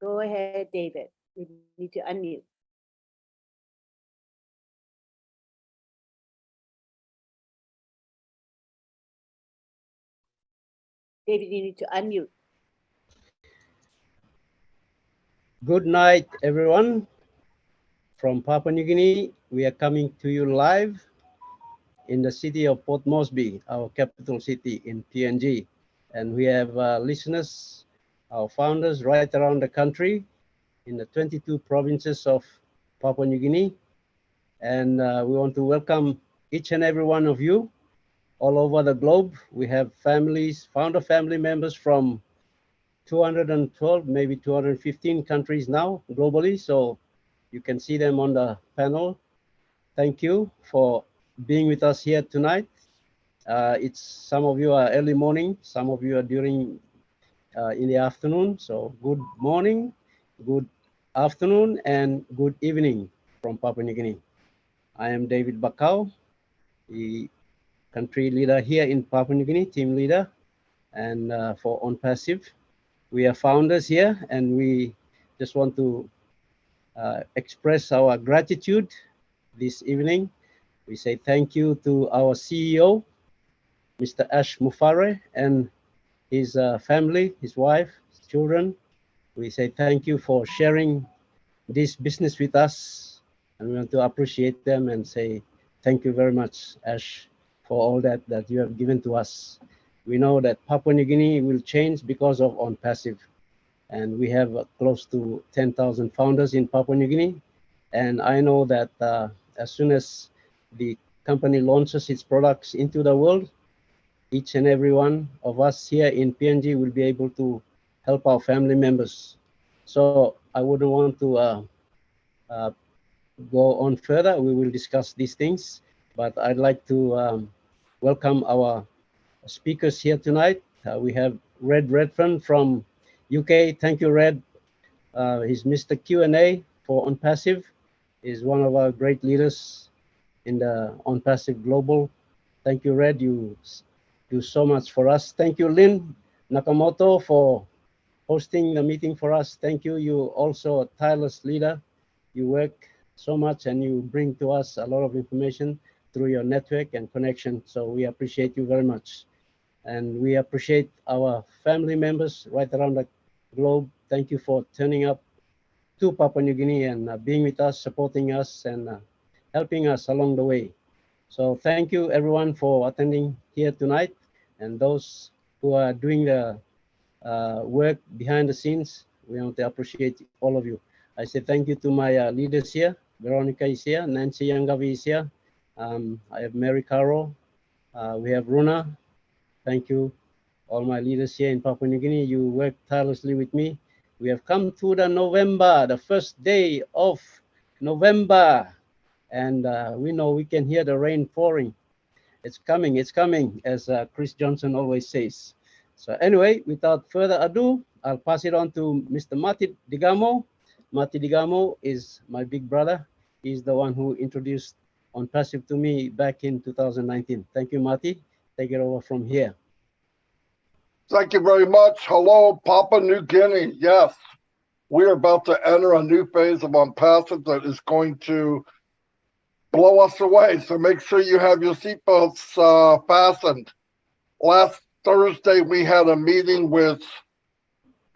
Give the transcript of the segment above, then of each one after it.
Go ahead, David. You need to unmute. David, you need to unmute. Good night, everyone. From Papua New Guinea, we are coming to you live in the city of Port Moresby, our capital city in PNG. And we have listeners, our founders right around the country in the 22 provinces of Papua New Guinea. And we want to welcome each and every one of you all over the globe. We have families, founder family members from 212, maybe 215 countries now globally. So you can see them on the panel. Thank you for being with us here tonight. It's some of you are early morning, some of you are during in the afternoon. So good morning, good afternoon, and good evening from Papua New Guinea. I am David Bakau, the country leader here in Papua New Guinea, team leader, and for OnPassive. We are founders here, and we just want to express our gratitude this evening. We say thank you to our CEO, Mr. Ash Mufare, and his family, his wife, his children. We say thank you for sharing this business with us, and we want to appreciate them and say thank you very much, Ash, for all that you have given to us. We know that Papua New Guinea will change because of OnPassive, and we have close to 10,000 founders in Papua New Guinea. And I know that as soon as the company launches its products into the world, each and every one of us here in PNG will be able to help our family members. So I wouldn't want to uh, go on further. We will discuss these things, but I'd like to welcome our speakers here tonight. We have Red Redfern from UK. Thank you, Red. He's Mr. Q&A for OnPassive. He's one of our great leaders in the OnPassive Global. Thank you, Red. You do so much for us. Thank you, Lynn Nakamoto, for hosting the meeting for us. Thank you. You also a tireless leader. You work so much and you bring to us a lot of information through your network and connection. So we appreciate you very much. And we appreciate our family members right around the globe. Thank you for turning up to Papua New Guinea and being with us, supporting us, and helping us along the way. So thank you everyone for attending here tonight, and those who are doing the work behind the scenes. We want to appreciate all of you. I say thank you to my leaders here. Veronica is here, Nancy Yangavi is here. I have Mary Caro. We have Runa. Thank you, all my leaders here in Papua New Guinea. You work tirelessly with me. We have come to the November, the first day of November. And we know we can hear the rain pouring. It's coming, as Chris Johnson always says. So anyway, without further ado, I'll pass it on to Mr. Mati Digamo. Mati Digamo is my big brother. He's the one who introduced OnPassive to me back in 2019. Thank you, Mati. Take it over from here. Thank you very much. Hello, Papua New Guinea. Yes, we are about to enter a new phase of OnPassive that is going to blow us away. So make sure you have your seatbelts fastened. Last Thursday, we had a meeting with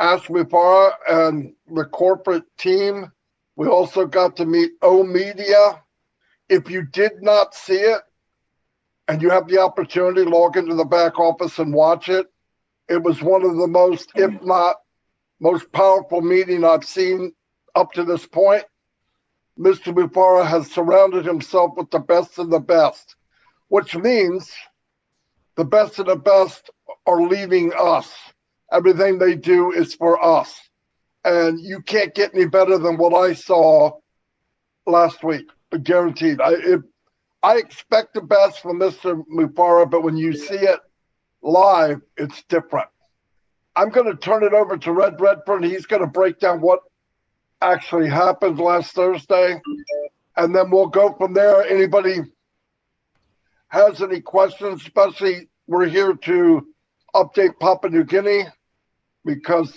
Ash Mufare and the corporate team. We also got to meet O Media. If you did not see it and you have the opportunity, log into the back office and watch it. It was one of the most, if not most powerful meeting I've seen up to this point. Mr. Mufare has surrounded himself with the best of the best, which means the best of the best are leaving us. Everything they do is for us. And you can't get any better than what I saw last week, guaranteed. I expect the best from Mr. Mufare, but when you see it live, it's different. I'm going to turn it over to Red Redfern. He's going to break down what actually happened last Thursday, and then we'll go from there. Anybody has any questions, especially we're here to update Papua New Guinea because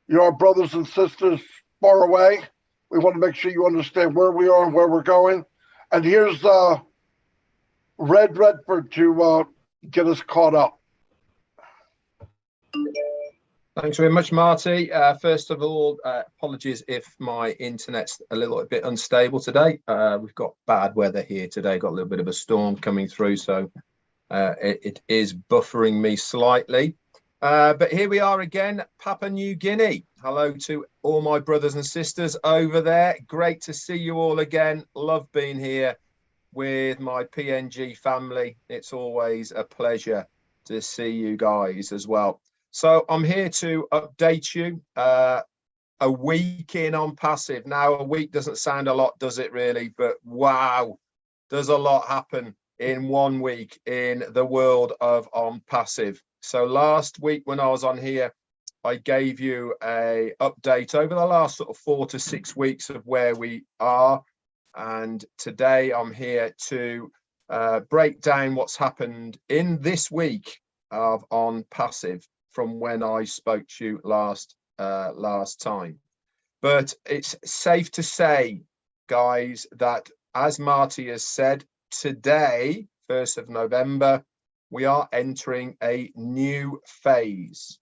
You're our brothers and sisters far away. We want to make sure you understand where we are and where we're going. And here's Red Redford to get us caught up. Thanks very much, Marty. First of all, apologies if my internet's a little bit unstable today. We've got bad weather here today, got a little bit of a storm coming through, so it is buffering me slightly. But here we are again, Papua New Guinea. Hello to all my brothers and sisters over there. Great to see you all again. Love being here with my PNG family. It's always a pleasure to see you guys as well. So I'm here to update you a week in on Passive. Now, a week doesn't sound a lot, does it really? But wow, does a lot happen in 1 week in the world of on Passive. So last week when I was on here, I gave you a update over the last sort of 4 to 6 weeks of where we are. And today I'm here to break down what's happened in this week of on Passive from when I spoke to you last time. But it's safe to say, guys, that as Marty has said, today, 1st of November, we are entering a new phase.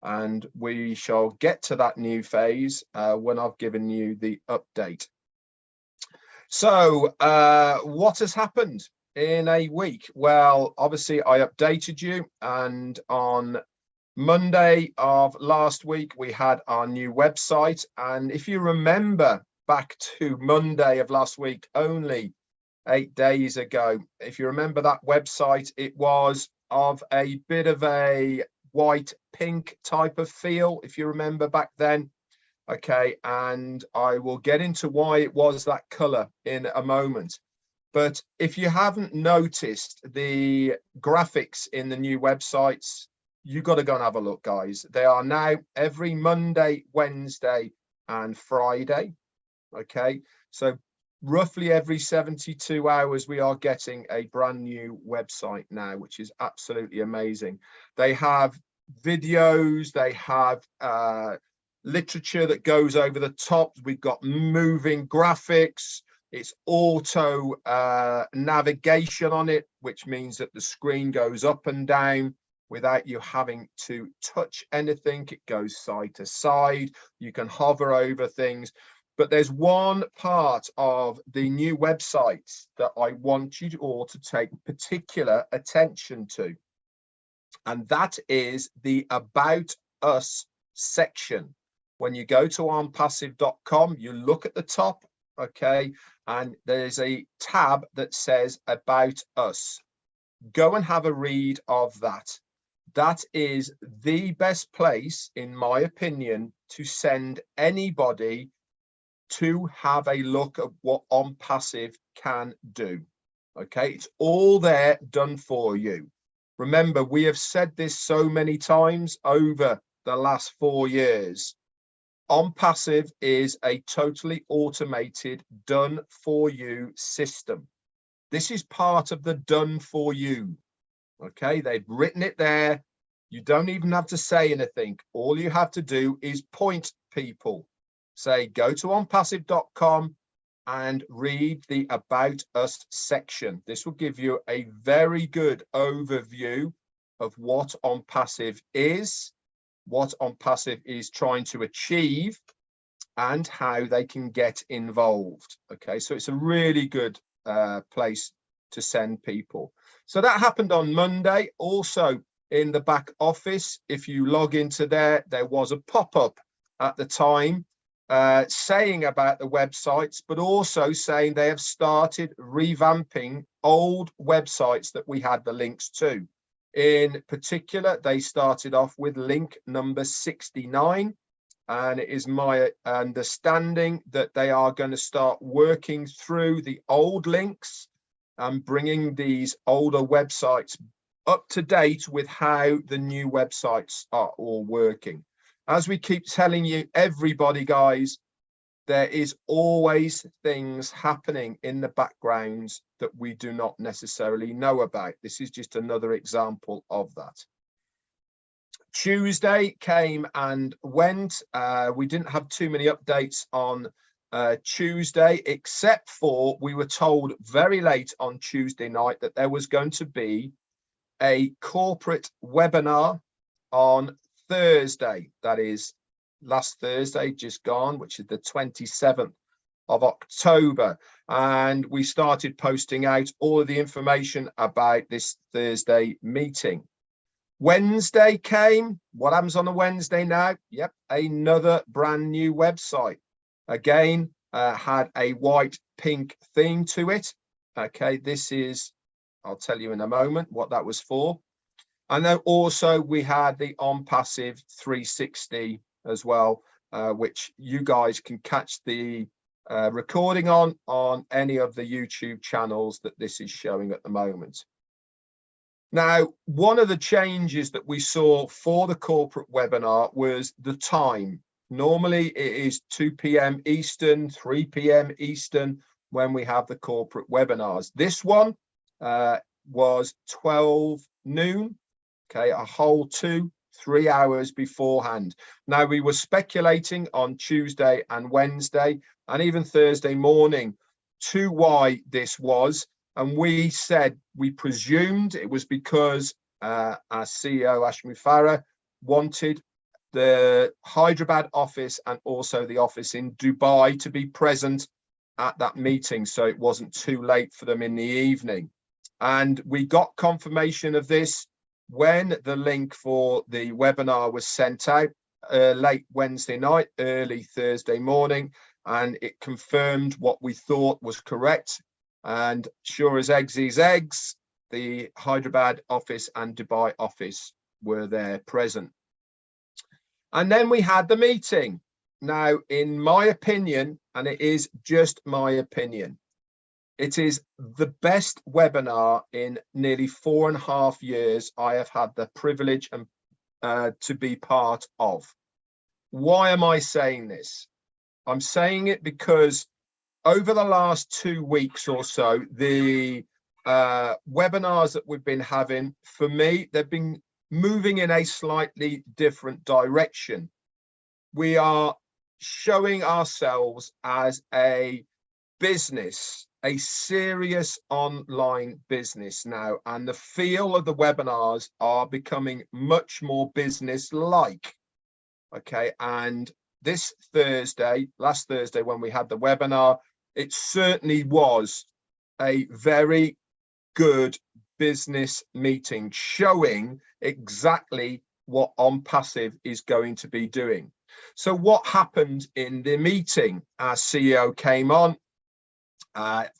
And we shall get to that new phase when I've given you the update. So what has happened in a week? Well, obviously I updated you, and on Monday of last week, we had our new website. And if you remember back to Monday of last week, only 8 days ago, if you remember that website, it was of a bit of a white pink type of feel, if you remember back then. Okay, and I will get into why it was that color in a moment. But if you haven't noticed the graphics in the new websites, you've got to go and have a look, guys. They are now every Monday, Wednesday, and Friday. Okay, so roughly every 72 hours, we are getting a brand new website now, which is absolutely amazing. They have videos, they have literature that goes over the top. We've got moving graphics. It's auto navigation on it, which means that the screen goes up and down without you having to touch anything. It goes side to side. You can hover over things. But there's one part of the new websites that I want you all to take particular attention to. And that is the About Us section. When you go to onpassive.com, you look at the top, okay, and there's a tab that says About Us. Go and have a read of that. That is the best place, in my opinion, to send anybody to have a look at what On Passive can do. Okay, it's all there done for you. Remember, we have said this so many times over the last 4 years. On Passive is a totally automated done for you system. This is part of the done for you. Okay, they've written it there. You don't even have to say anything. All you have to do is point people. Say, go to onpassive.com and read the About Us section. This will give you a very good overview of what On Passive is, what On Passive is trying to achieve, and how they can get involved. Okay, so it's a really good place to send people. So that happened on Monday. Also in the back office, if you log into there, there was a pop-up at the time saying about the websites, but also saying they have started revamping old websites that we had the links to. In particular, they started off with link number 69, and it is my understanding that they are going to start working through the old links and bringing these older websites up to date with how the new websites are all working. As we keep telling you, everybody, guys, there is always things happening in the background that we do not necessarily know about. This is just another example of that. Tuesday came and went. We didn't have too many updates on Tuesday, except for we were told very late on Tuesday night that there was going to be a corporate webinar on Thursday. That is last Thursday, just gone, which is the 27th of October. And we started posting out all of the information about this Thursday meeting. Wednesday came. What happens on a Wednesday now? Yep, another brand new website. Again, had a white pink theme to it. Okay, this is, I'll tell you in a moment what that was for. And then also we had the OnPassive 360 as well, which you guys can catch the recording on any of the YouTube channels that this is showing at the moment. Now, one of the changes that we saw for the corporate webinar was the time. Normally it is 2 p.m. Eastern, 3 p.m. Eastern when we have the corporate webinars. This one was 12 noon, okay, a whole 2-3 hours beforehand. Now, we were speculating on Tuesday and Wednesday and even Thursday morning to why this was. And we said, we presumed it was because our CEO, Ashmi Farah, wanted the Hyderabad office and also the office in Dubai to be present at that meeting, so it wasn't too late for them in the evening. And we got confirmation of this when the link for the webinar was sent out late Wednesday night, early Thursday morning, and it confirmed what we thought was correct. And sure as eggs is eggs, the Hyderabad office and Dubai office were there present. And then we had the meeting. Now, in my opinion, and it is just my opinion, it is the best webinar in nearly 4.5 years I have had the privilege and to be part of. Why am I saying this? I'm saying it because over the last 2 weeks or so, the webinars that we've been having, for me, they've been moving in a slightly different direction. We are showing ourselves as a business, a serious online business now, and the feel of the webinars are becoming much more business-like. Okay, and this Thursday, last Thursday when we had the webinar, it certainly was a very good business meeting showing exactly what OnPassive is going to be doing. So what happened in the meeting? Our CEO came on.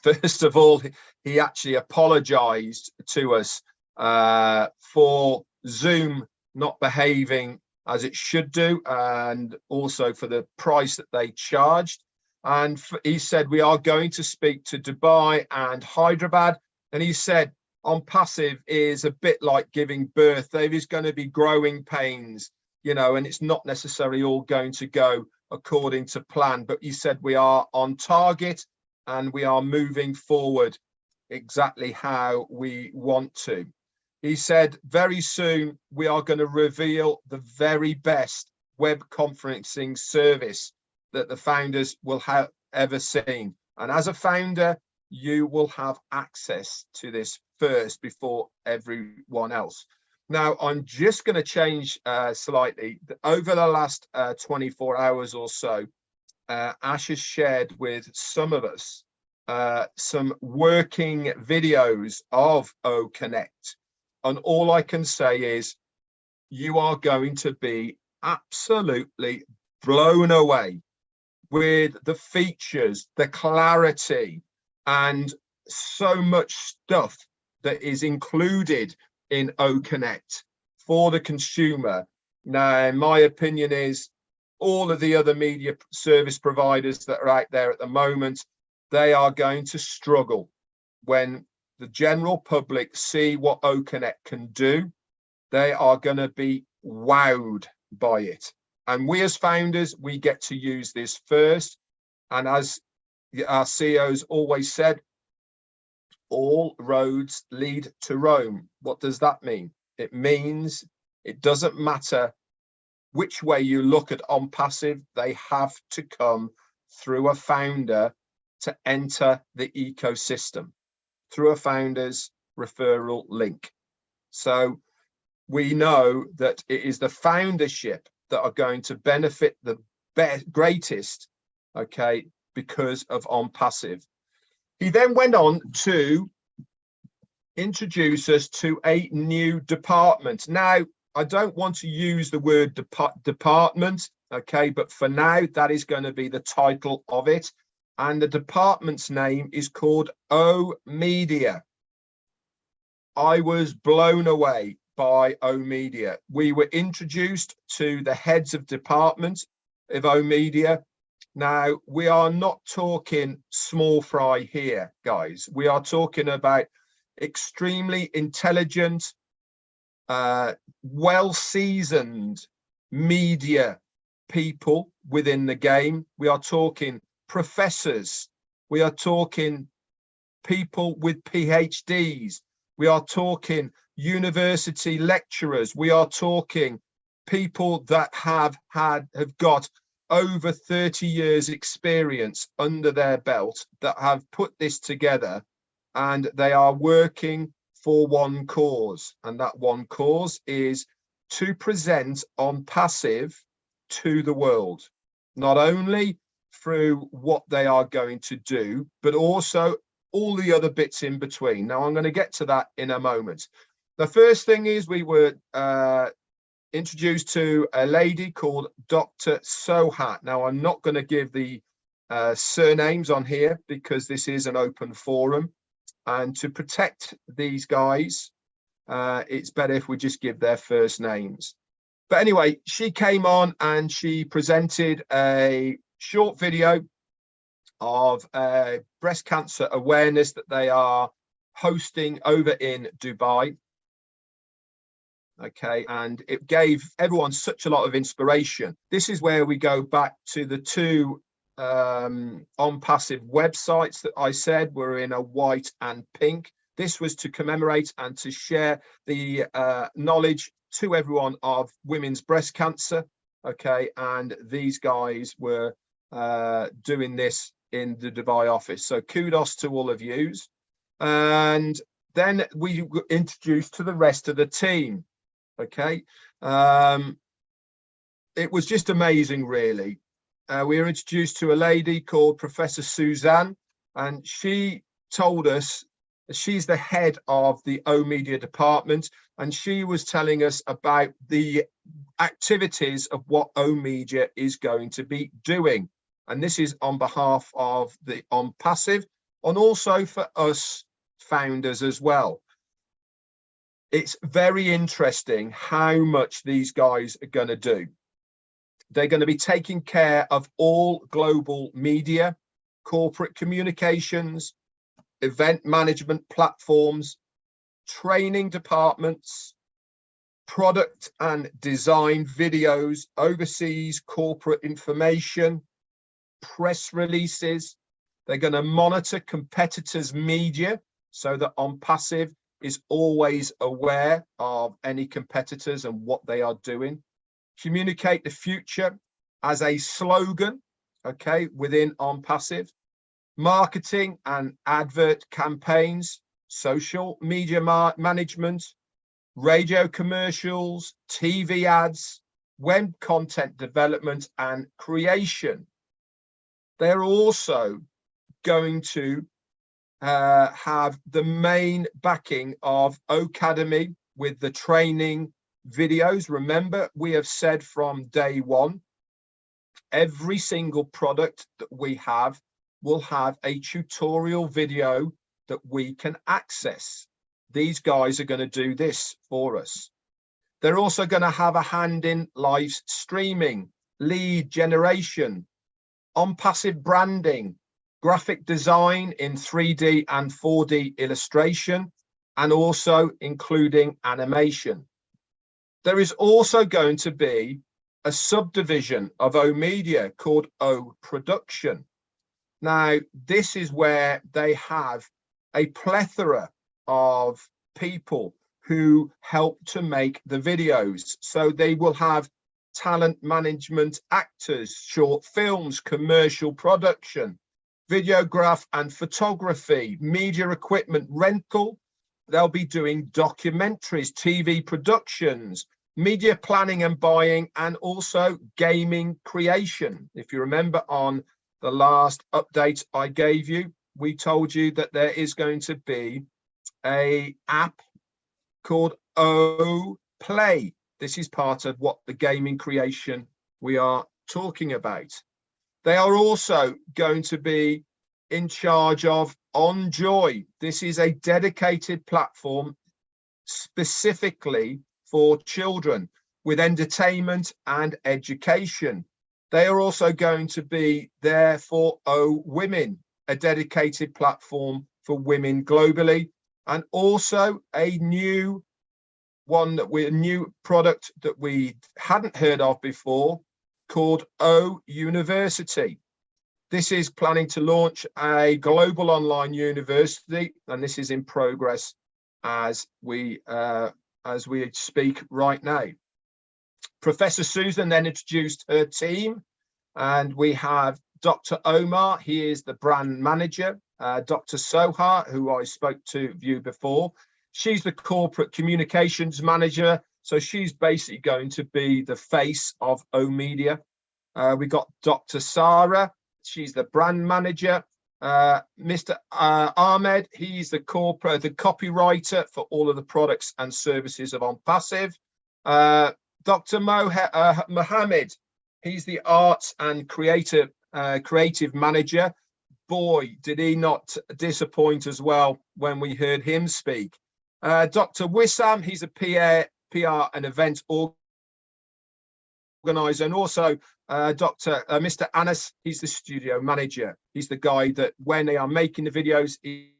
First of all, he actually apologized to us for Zoom not behaving as it should do, and also for the price that they charged. And he said, we are going to speak to Dubai and Hyderabad. And he said, OnPassive is a bit like giving birth. There is going to be growing pains, you know, and it's not necessarily all going to go according to plan. But he said, we are on target and we are moving forward exactly how we want to. He said, very soon we are going to reveal the very best web conferencing service that the founders will have ever seen. And as a founder, you will have access to this first before everyone else. Now, I'm just going to change slightly. Over the last 24 hours or so, Ash has shared with some of us some working videos of OConnect. And all I can say is you are going to be absolutely blown away with the features, the clarity, and so much stuff that is included in OConnect for the consumer. Now, my opinion is all of the other media service providers that are out there at the moment, they are going to struggle when the general public see what OConnect can do. They are going to be wowed by it. And we as founders, we get to use this first. And as our CEOs always said, all roads lead to Rome. What does that mean? It means It doesn't matter which way you look at OnPassive, they have to come through a founder to enter the ecosystem, through a founder's referral link. So we know that it is the foundership that are going to benefit the greatest, okay, because of OnPassive. He then went on to introduce us to a new department. Now, I don't want to use the word department, okay, but for now, that is going to be the title of it. And the department's name is called oOh!media. I was blown away by oOh!media. We were introduced to the heads of department of oOh!media. Now, we are not talking small fry here, guys. We are talking about extremely intelligent, well-seasoned media people within the game. We are talking professors. We are talking people with PhDs. We are talking university lecturers. We are talking people that have got over 30 years experience under their belt, that have put this together, and they are working for one cause, and that one cause is to present OnPassive to the world, not only through what they are going to do, but also all the other bits in between. Now, I'm going to get to that in a moment. The first thing is we were introduced to a lady called Dr. Sohat. Now, I'm not going to give the surnames on here because this is an open forum. And to protect these guys, it's better if we just give their first names. But anyway, she came on and she presented a short video of breast cancer awareness that they are hosting over in Dubai. Okay, and it gave everyone such a lot of inspiration. This is where we go back to the two OnPassive websites that I said were in a white and pink. This was to commemorate and to share the knowledge to everyone of women's breast cancer. Okay, and these guys were doing this in the Dubai office. So kudos to all of yous. And then we were introduced to the rest of the team. Okay, it was just amazing, really. We were introduced to a lady called Professor Suzanne, and she told us she's the head of the oOh!media department, and she was telling us about the activities of what oOh!media is going to be doing. And this is on behalf of the OnPassive, and also for us founders as well. It's very interesting how much these guys are going to do. They're going to be taking care of all global media, corporate communications, event management platforms, training departments, product and design videos, overseas corporate information, press releases. They're going to monitor competitors' media so that OnPassive is always aware of any competitors and what they are doing. Communicate the future as a slogan, okay, within OnPassive. Marketing and advert campaigns, social media management, radio commercials, TV ads, web content development and creation. They're also going to have the main backing of Oacademy with the training videos. Remember, we have said from day one, every single product that we have will have a tutorial video that we can access. These guys are going to do this for us. They're also going to have a hand in live streaming, lead generation, OnPassive branding, graphic design in 3D and 4D illustration, and also including animation. There is also going to be a subdivision of oOh!media called oOh! Production. Now, this is where they have a plethora of people who help to make the videos. So they will have talent management, actors, short films, commercial production, videograph and photography, media equipment rental. They'll be doing documentaries, TV productions, media planning and buying, and also gaming creation. If you remember on the last update I gave you, we told you that there is going to be an app called O Play. This is part of what the gaming creation we are talking about. They are also going to be in charge of OnJoy. This is a dedicated platform specifically for children with entertainment and education. They are also going to be there for O Women, a dedicated platform for women globally, and also a new product that we hadn't heard of before called O University. This is planning to launch a global online university, and this is in progress as we speak right now. Professor Susan then introduced her team, and we have Dr. Omar, he is the brand manager, Dr. Soha, who I spoke to you before. She's the corporate communications manager, so she's basically going to be the face of oOh!media. We got Dr. Sarah, she's the brand manager. Mr. Ahmed, he's the copywriter for all of the products and services of OnPassive. Dr. Mohammed, he's the arts and creative manager. Boy, did he not disappoint as well when we heard him speak. Dr. Wissam, he's a PR and event organizer, and also Mr. Anas, he's the studio manager. He's the guy that when they are making the videos, he's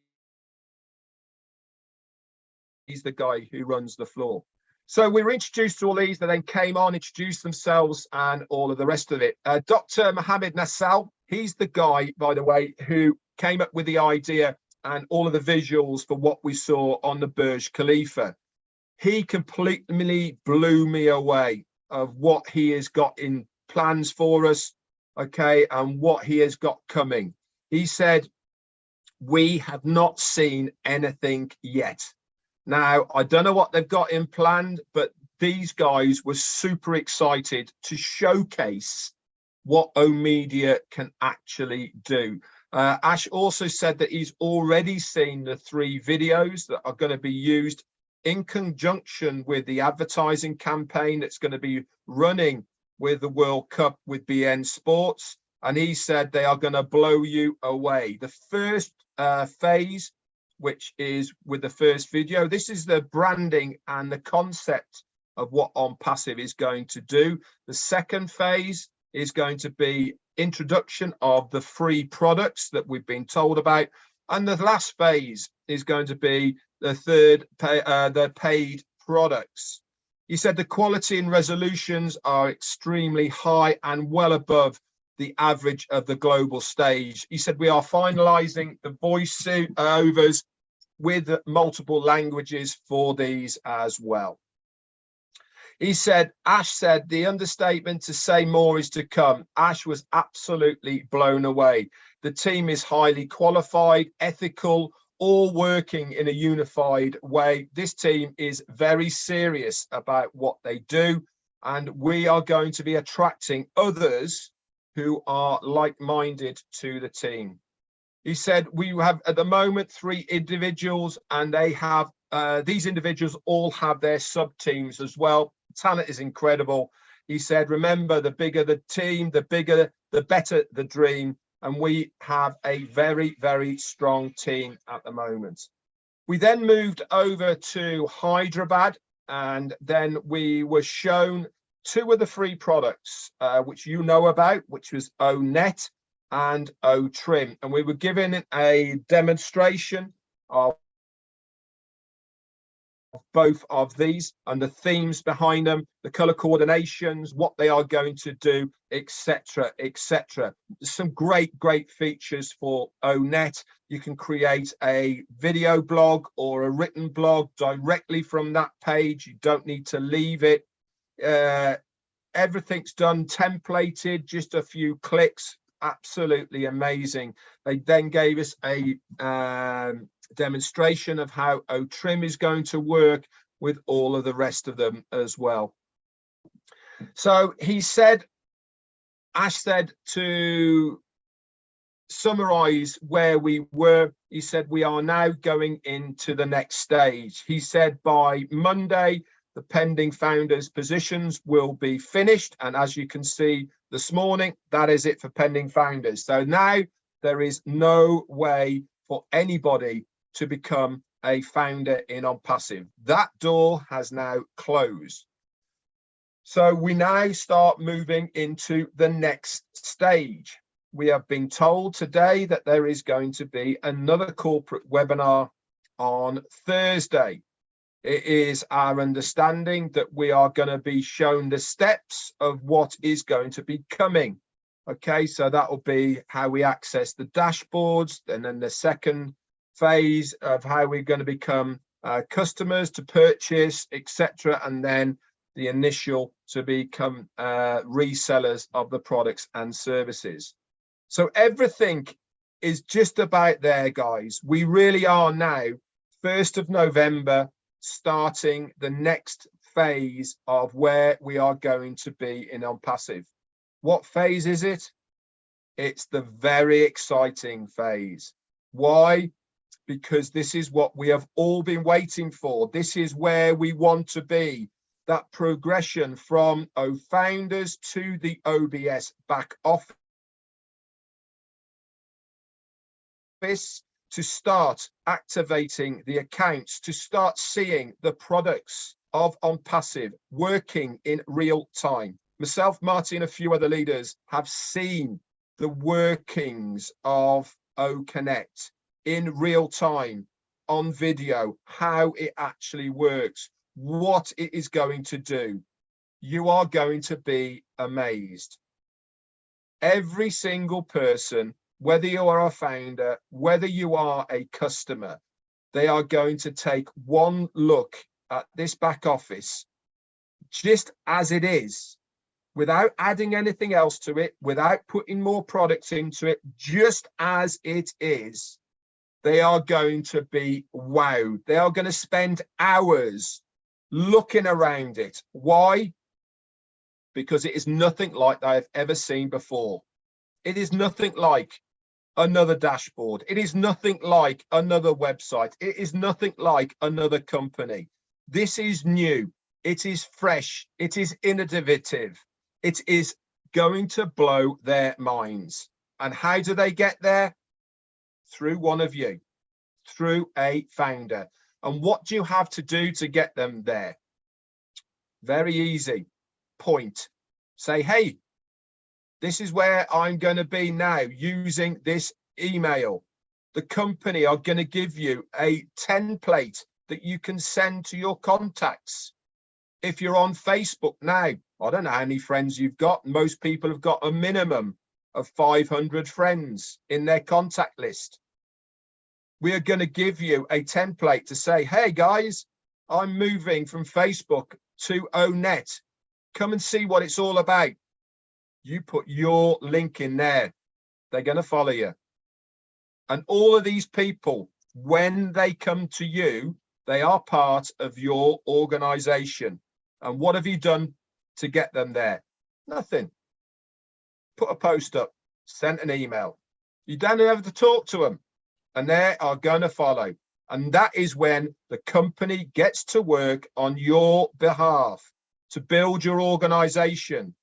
the guy who runs the floor. So we were introduced to all these, they then came on, introduced themselves and all of the rest of it. Dr. Mohammed Nassal, he's the guy, by the way, who came up with the idea and all of the visuals for what we saw on the Burj Khalifa. He completely blew me away of what he has got in plans for us, okay, and what he has got coming. He said, we have not seen anything yet. Now, I don't know what they've got in planned, but these guys were super excited to showcase what oOh!media can actually do. Ash also said that he's already seen the 3 videos that are going to be used in conjunction with the advertising campaign that's going to be running with the World Cup with beIN Sports. And he said they are going to blow you away. The first phase, which is with the first video, this is the branding and the concept of what OnPassive is going to do. The second phase is going to be introduction of the free products that we've been told about. And the last phase is going to be the third, the paid products. He said the quality and resolutions are extremely high and well above the average of the global stage. He said we are finalizing the voice overs with multiple languages for these as well. He said, Ash said, the understatement to say more is to come. Ash was absolutely blown away. The team is highly qualified, ethical, all working in a unified way. This team is very serious about what they do, and we are going to be attracting others who are like-minded to the team. He said, we have at the moment 3 individuals, and they have, these individuals all have their sub-teams as well. Talent is incredible. He said, remember, the bigger the team, the better the dream. And we have a very, very strong team at the moment. We then moved over to Hyderabad, and then we were shown 2 of the free products, which you know about, which was oOh!net and oOh!trim. And we were given a demonstration of both of these and the themes behind them, the color coordinations, what they are going to do, etc., etc. Some great features for ONET. You can create a video blog or a written blog directly from that page. You don't need to leave it. Everything's done templated, just a few clicks. Absolutely amazing. They then gave us a demonstration of how OTrim is going to work with all of the rest of them as well. So he said, Ash said, to summarize where we were, he said, we are now going into the next stage. He said by Monday, the pending founders positions will be finished. And as you can see this morning, that is it for pending founders. So now there is no way for anybody to become a founder in OnPassive. That door has now closed. So we now start moving into the next stage. We have been told today that there is going to be another corporate webinar on Thursday. It is our understanding that we are going to be shown the steps of what is going to be coming. Okay, so that will be how we access the dashboards, and then the second phase of how we're going to become customers to purchase, etc., and then the initial to become resellers of the products and services. So everything is just about there, guys. We really are now, 1st of November, starting the next phase of where we are going to be in OnPassive. What phase is it? It's the very exciting phase. Why? Because this is what we have all been waiting for. This is where we want to be. That progression from founders to the OBS back office to start activating the accounts, to start seeing the products of OnPassive working in real time. Myself, Marty, and a few other leaders have seen the workings of OConnect in real time, on video, how it actually works, what it is going to do. You are going to be amazed. Every single person, whether you are a founder, whether you are a customer, they are going to take one look at this back office just as it is, without adding anything else to it, without putting more products into it, just as it is. They are going to be wowed. They are going to spend hours looking around it. Why? Because it is nothing like they have ever seen before. It is nothing like another dashboard. It is nothing like another website. It is nothing like another company. This is new. It is fresh. It is innovative. It is going to blow their minds. And how do they get there? Through one of you, through a founder. And what do you have to do to get them there? Very easy. Point. Say, hey, this is where I'm going to be now using this email. The company are going to give you a template that you can send to your contacts. If you're on Facebook now, I don't know how many friends you've got. Most people have got a minimum of 500 friends in their contact list. We are going to give you a template to say, hey guys, I'm moving from Facebook to ONET. Come and see what it's all about. You put your link in there. They're going to follow you. And all of these people, when they come to you, they are part of your organization. And what have you done to get them there? Nothing. Put a post up, sent an email. You don't have to talk to them, and they are going to follow. And that is when the company gets to work on your behalf to build your organization,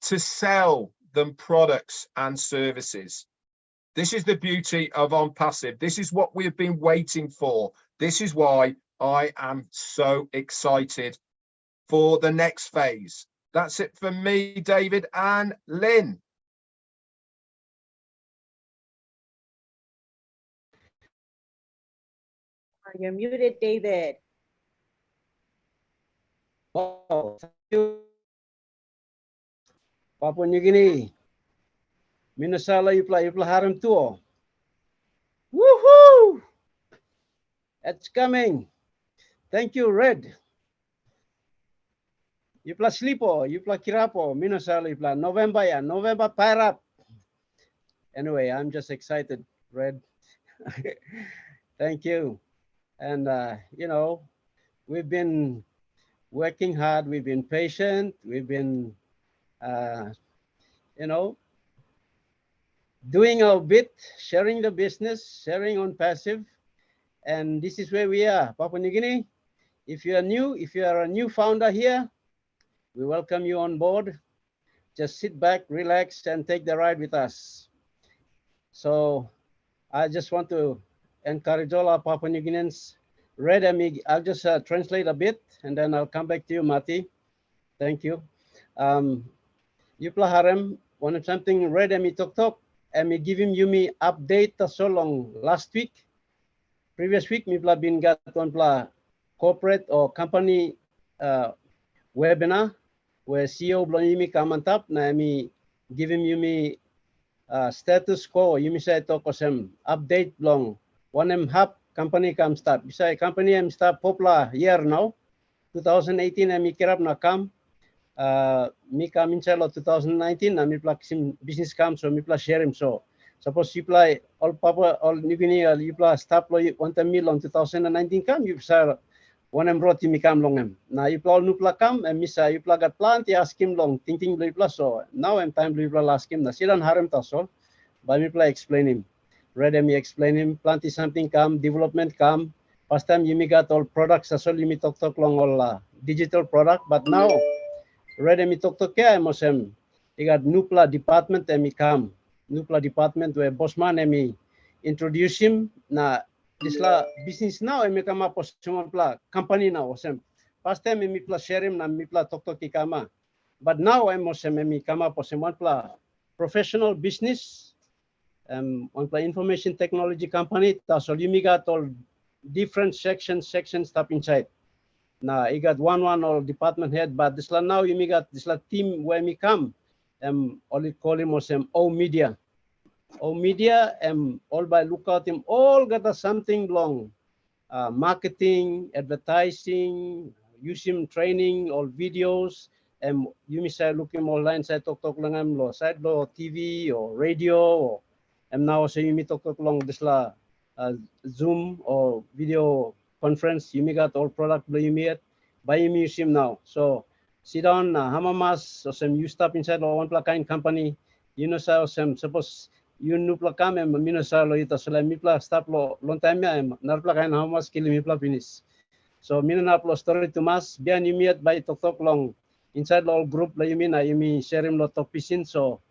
to sell them products and services. This is the beauty of OnPassive. This is what we have been waiting for. This is why I am so excited for the next phase. That's it for me, David and Lynn. You're muted, David. Wow, thank you. Papua New Guinea. Minasala yupla haram tuo. Woohoo! It's coming. Thank you, Red. Yupla slipo, yupla kirapo, minasala yupla November ya, November pirate. Anyway, I'm just excited, Red. Thank you. And, you know, we've been working hard. We've been patient. We've been, you know, doing our bit, sharing the business, sharing on passive. And this is where we are, Papua New Guinea. If you are new, if you are a new founder here, we welcome you on board. Just sit back, relax, and take the ride with us. So I just want to encourage all our Papua New Guineans. Red, I'll just translate a bit, and then I'll come back to you, Mati. Thank you. Yupla harem, one of something Red Tok, and give him Yumi update so long last week. Previous week, me been got on corporate or company webinar where CEO Blonimi Kamantap, na me give him Yumi status quo, Yumi say tokosem update long. One hub company come start. Bisa company start popular year now. 2018 mi kirap na kam. Mi come inside 2019 na mi sim business come so mi share him so. Suppose you play all Papua, all New Guinea, you play start lo 1 mil on 2019 come, you say one brought me come long him. Now you play all new come and misa you play got plant, you ask him long, thinking blue plus so. Now I'm time blue ask him. Na sidan harem taso, but me play explain him. Read me explain him, plant is something come, development come. First time you got all products, so you me talk long all digital product, but now read me talk kaya mo sem. You got Nupla department and me come. Nupla department where Bosman and me introduce him na this business now and me come up with company now. First time me plus share him na me plus talk kama. But now I'm me come up with one professional business one information technology company. So you got all different sections stuff inside. Now you got one all department head, but this now you got this team where me come. All it call him O media. O media all by lookout him all got something long. Marketing, advertising, use him training, all videos. You may say look him online side talk lang lo side lo TV or radio or now say you may talk long this Zoom or video conference. You may got all product you may buy him use him now. So sit down, hamamas, or some you stop inside one kind company, you know, so some suppose you know, plakam and minasa lo ito, so let me stop lo long time, and narpla kind hamamas kill me finish. So, minanaplo story to mas, biyan you meet by talk long inside all group la you mean share him lo talk pisin, so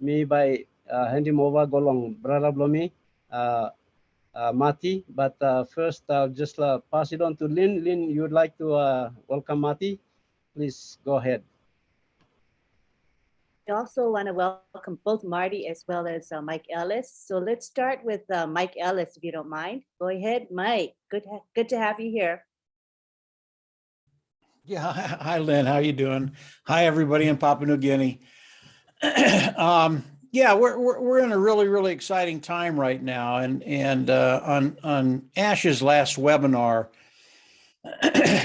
me by hand him over go long, brother Blomi, Mati, but first I'll just pass it on to Lynn. Lynn, you would like to welcome Mati? Please go ahead. I also want to welcome both Marty as well as Mike Ellis. So let's start with Mike Ellis, if you don't mind. Go ahead, Mike. Good to have you here. Yeah, hi Lynn, how you doing? Hi everybody in Papua New Guinea. Yeah, we're in a really exciting time right now, and on Ash's last webinar,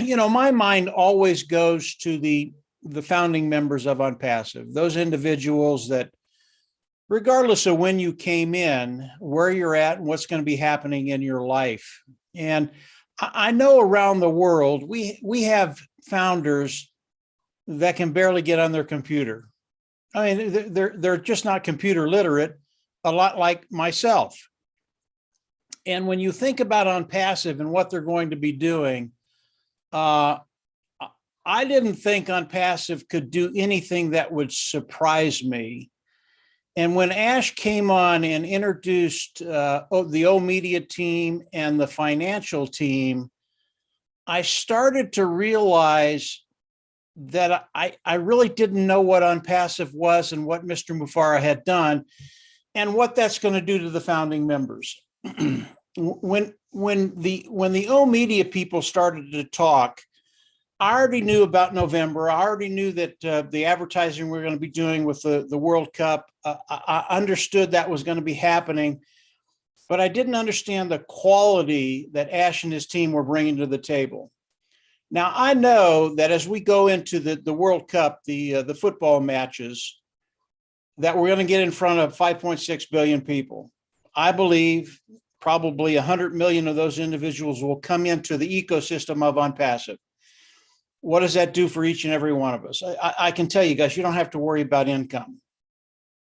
you know, my mind always goes to the founding members of OnPassive, those individuals that, regardless of when you came in, where you're at, and what's going to be happening in your life. And I know around the world we have founders that can barely get on their computer. I mean, they're just not computer literate, a lot like myself. And when you think about OnPassive and what they're going to be doing, I didn't think OnPassive could do anything that would surprise me. And when Ash came on and introduced the O Media team and the financial team, I started to realize that I really didn't know what OnPassive was and what Mr. Mufara had done and what that's going to do to the founding members. When the O Media people started to talk, I already knew about November. I already knew that the advertising we're going to be doing with the World Cup, I understood that was going to be happening, but I didn't understand the quality that Ash and his team were bringing to the table. Now, I know that as we go into the World Cup, the football matches, that we're going to get in front of 5.6 billion people. I believe probably 100 million of those individuals will come into the ecosystem of OnPassive. What does that do for each and every one of us? I can tell you guys, you don't have to worry about income.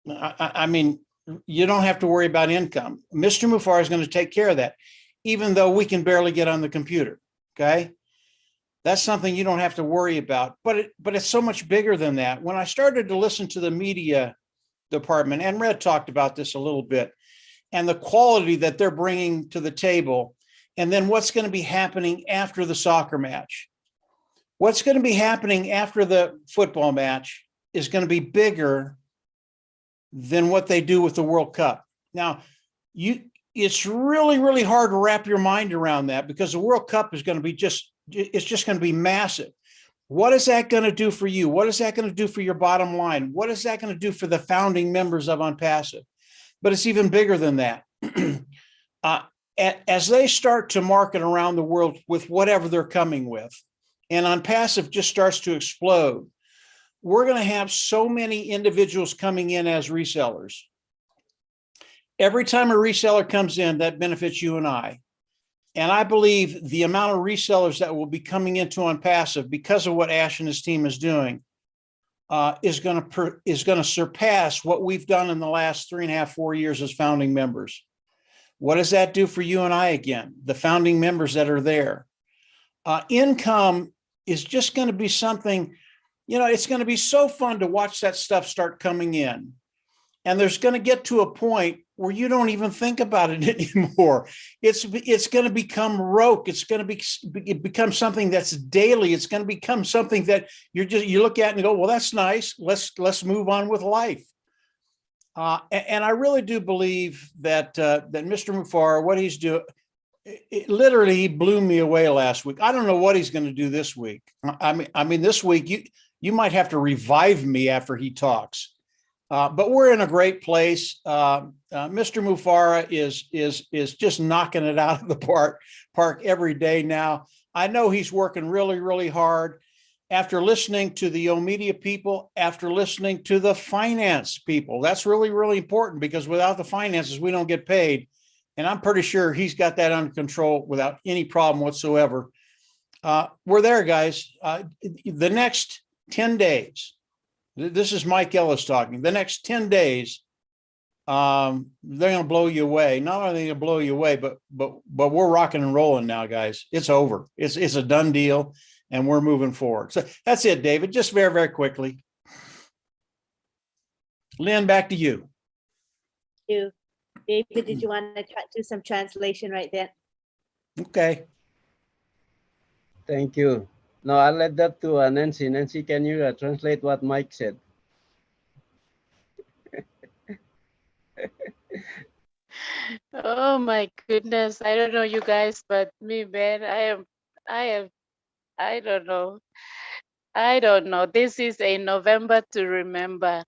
I mean, you don't have to worry about income. Mr. Mufara is going to take care of that, even though we can barely get on the computer. Okay. That's something you don't have to worry about, but it's so much bigger than that. When I started to listen to the media department, and Red talked about this a little bit, and the quality that they're bringing to the table, and then what's going to be happening after the soccer match. What's going to be happening after the football match is going to be bigger than what they do with the World Cup. Now, it's really, really hard to wrap your mind around that, because the World Cup is going to be it's just going to be massive. What is that going to do for you? What is that going to do for your bottom line? What is that going to do for the founding members of OnPassive? But it's even bigger than that. As they start to market around the world with whatever they're coming with, and OnPassive just starts to explode, we're going to have so many individuals coming in as resellers. Every time a reseller comes in, that benefits you and I. And I believe the amount of resellers that will be coming into OnPassive because of what Ash and his team is doing is going to surpass what we've done in the last 3.5, 4 years as founding members. What does that do for you and I again, the founding members that are there? Income is just going to be something, it's going to be so fun to watch that stuff start coming in. And there's going to get to a point where you don't even think about it anymore. It's going to become rote. It's going to become something that's daily. It's going to become something that you look at and go, well, that's nice. Let's move on with life. And I really do believe that Mr. Mufara, what he's doing, he blew me away last week. I don't know what he's going to do this week. I mean, this week you might have to revive me after he talks. But we're in a great place. Mr. Mufara is just knocking it out of the park every day now. I know he's working really, really hard. After listening to the Omedia people, after listening to the finance people, that's really, really important, because without the finances, we don't get paid. And I'm pretty sure he's got that under control without any problem whatsoever. We're there, guys. The next 10 days, this is Mike Ellis talking. The next 10 days, they're going to blow you away. Not only going to blow you away, but we're rocking and rolling now, guys. It's over. It's a done deal, and we're moving forward. So that's it, David. Just very, very quickly. Lynn, back to you. Thank you. David, did you want to do some translation right then? Okay. Thank you. No, I'll let that to Nancy. Nancy, can you translate what Mike said? Oh my goodness. I don't know you guys, but me, man, I don't know. I don't know. This is a November to remember.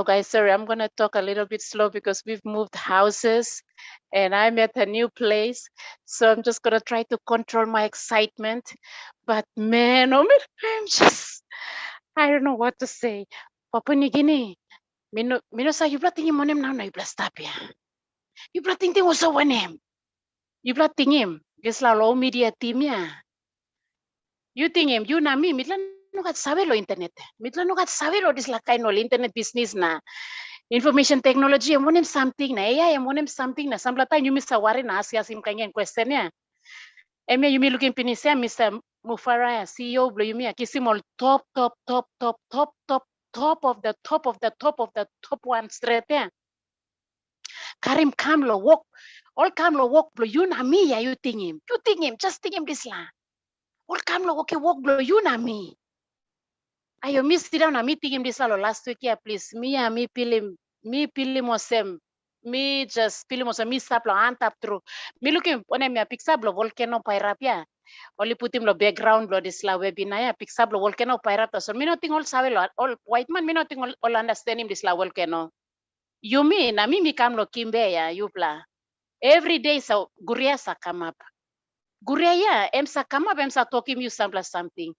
Guys, sorry, I'm going to talk a little bit slow because we've moved houses and I'm at a new place. So I'm just going to try to control my excitement. But man, oh man, I don't know what to say. Papua New Guinea, mino sa you tingin mo nem na you stapia. You tingin mo sa wanem. You tingin gisla lo media team ya. You tingin you na mi mitlan no kat sabe lo internet. Mitlan no kat sabe lo dislakay no internet business na. Information technology mo nem something na AI mo nem something na samplata you misawari na asya sim kangen question ya. Emia you mi looking pinisia Mr. Mufara CEO blo you mi kisimol top of the top one straight there. Karim Kamlo walk, all Kamlo walk blo you na me ya you think him, just think him this la. All Kamlo walk blo you na me. Ayo me sit down na me think him this la last week ya please. Me pili mosem. Me just pili mosem me saplo antap through. Me looking one me pixablo volcano pairapia. Oli putim lo background lo disla webinar ya piksab lo volcano pirata so mi noting all sabe lo all white man mi noting all understand him disla volcano. You mean na mi kam lo kimbe ya yupla. Every day so guria sa come up. Guria ya em sa come up em sa talking you something.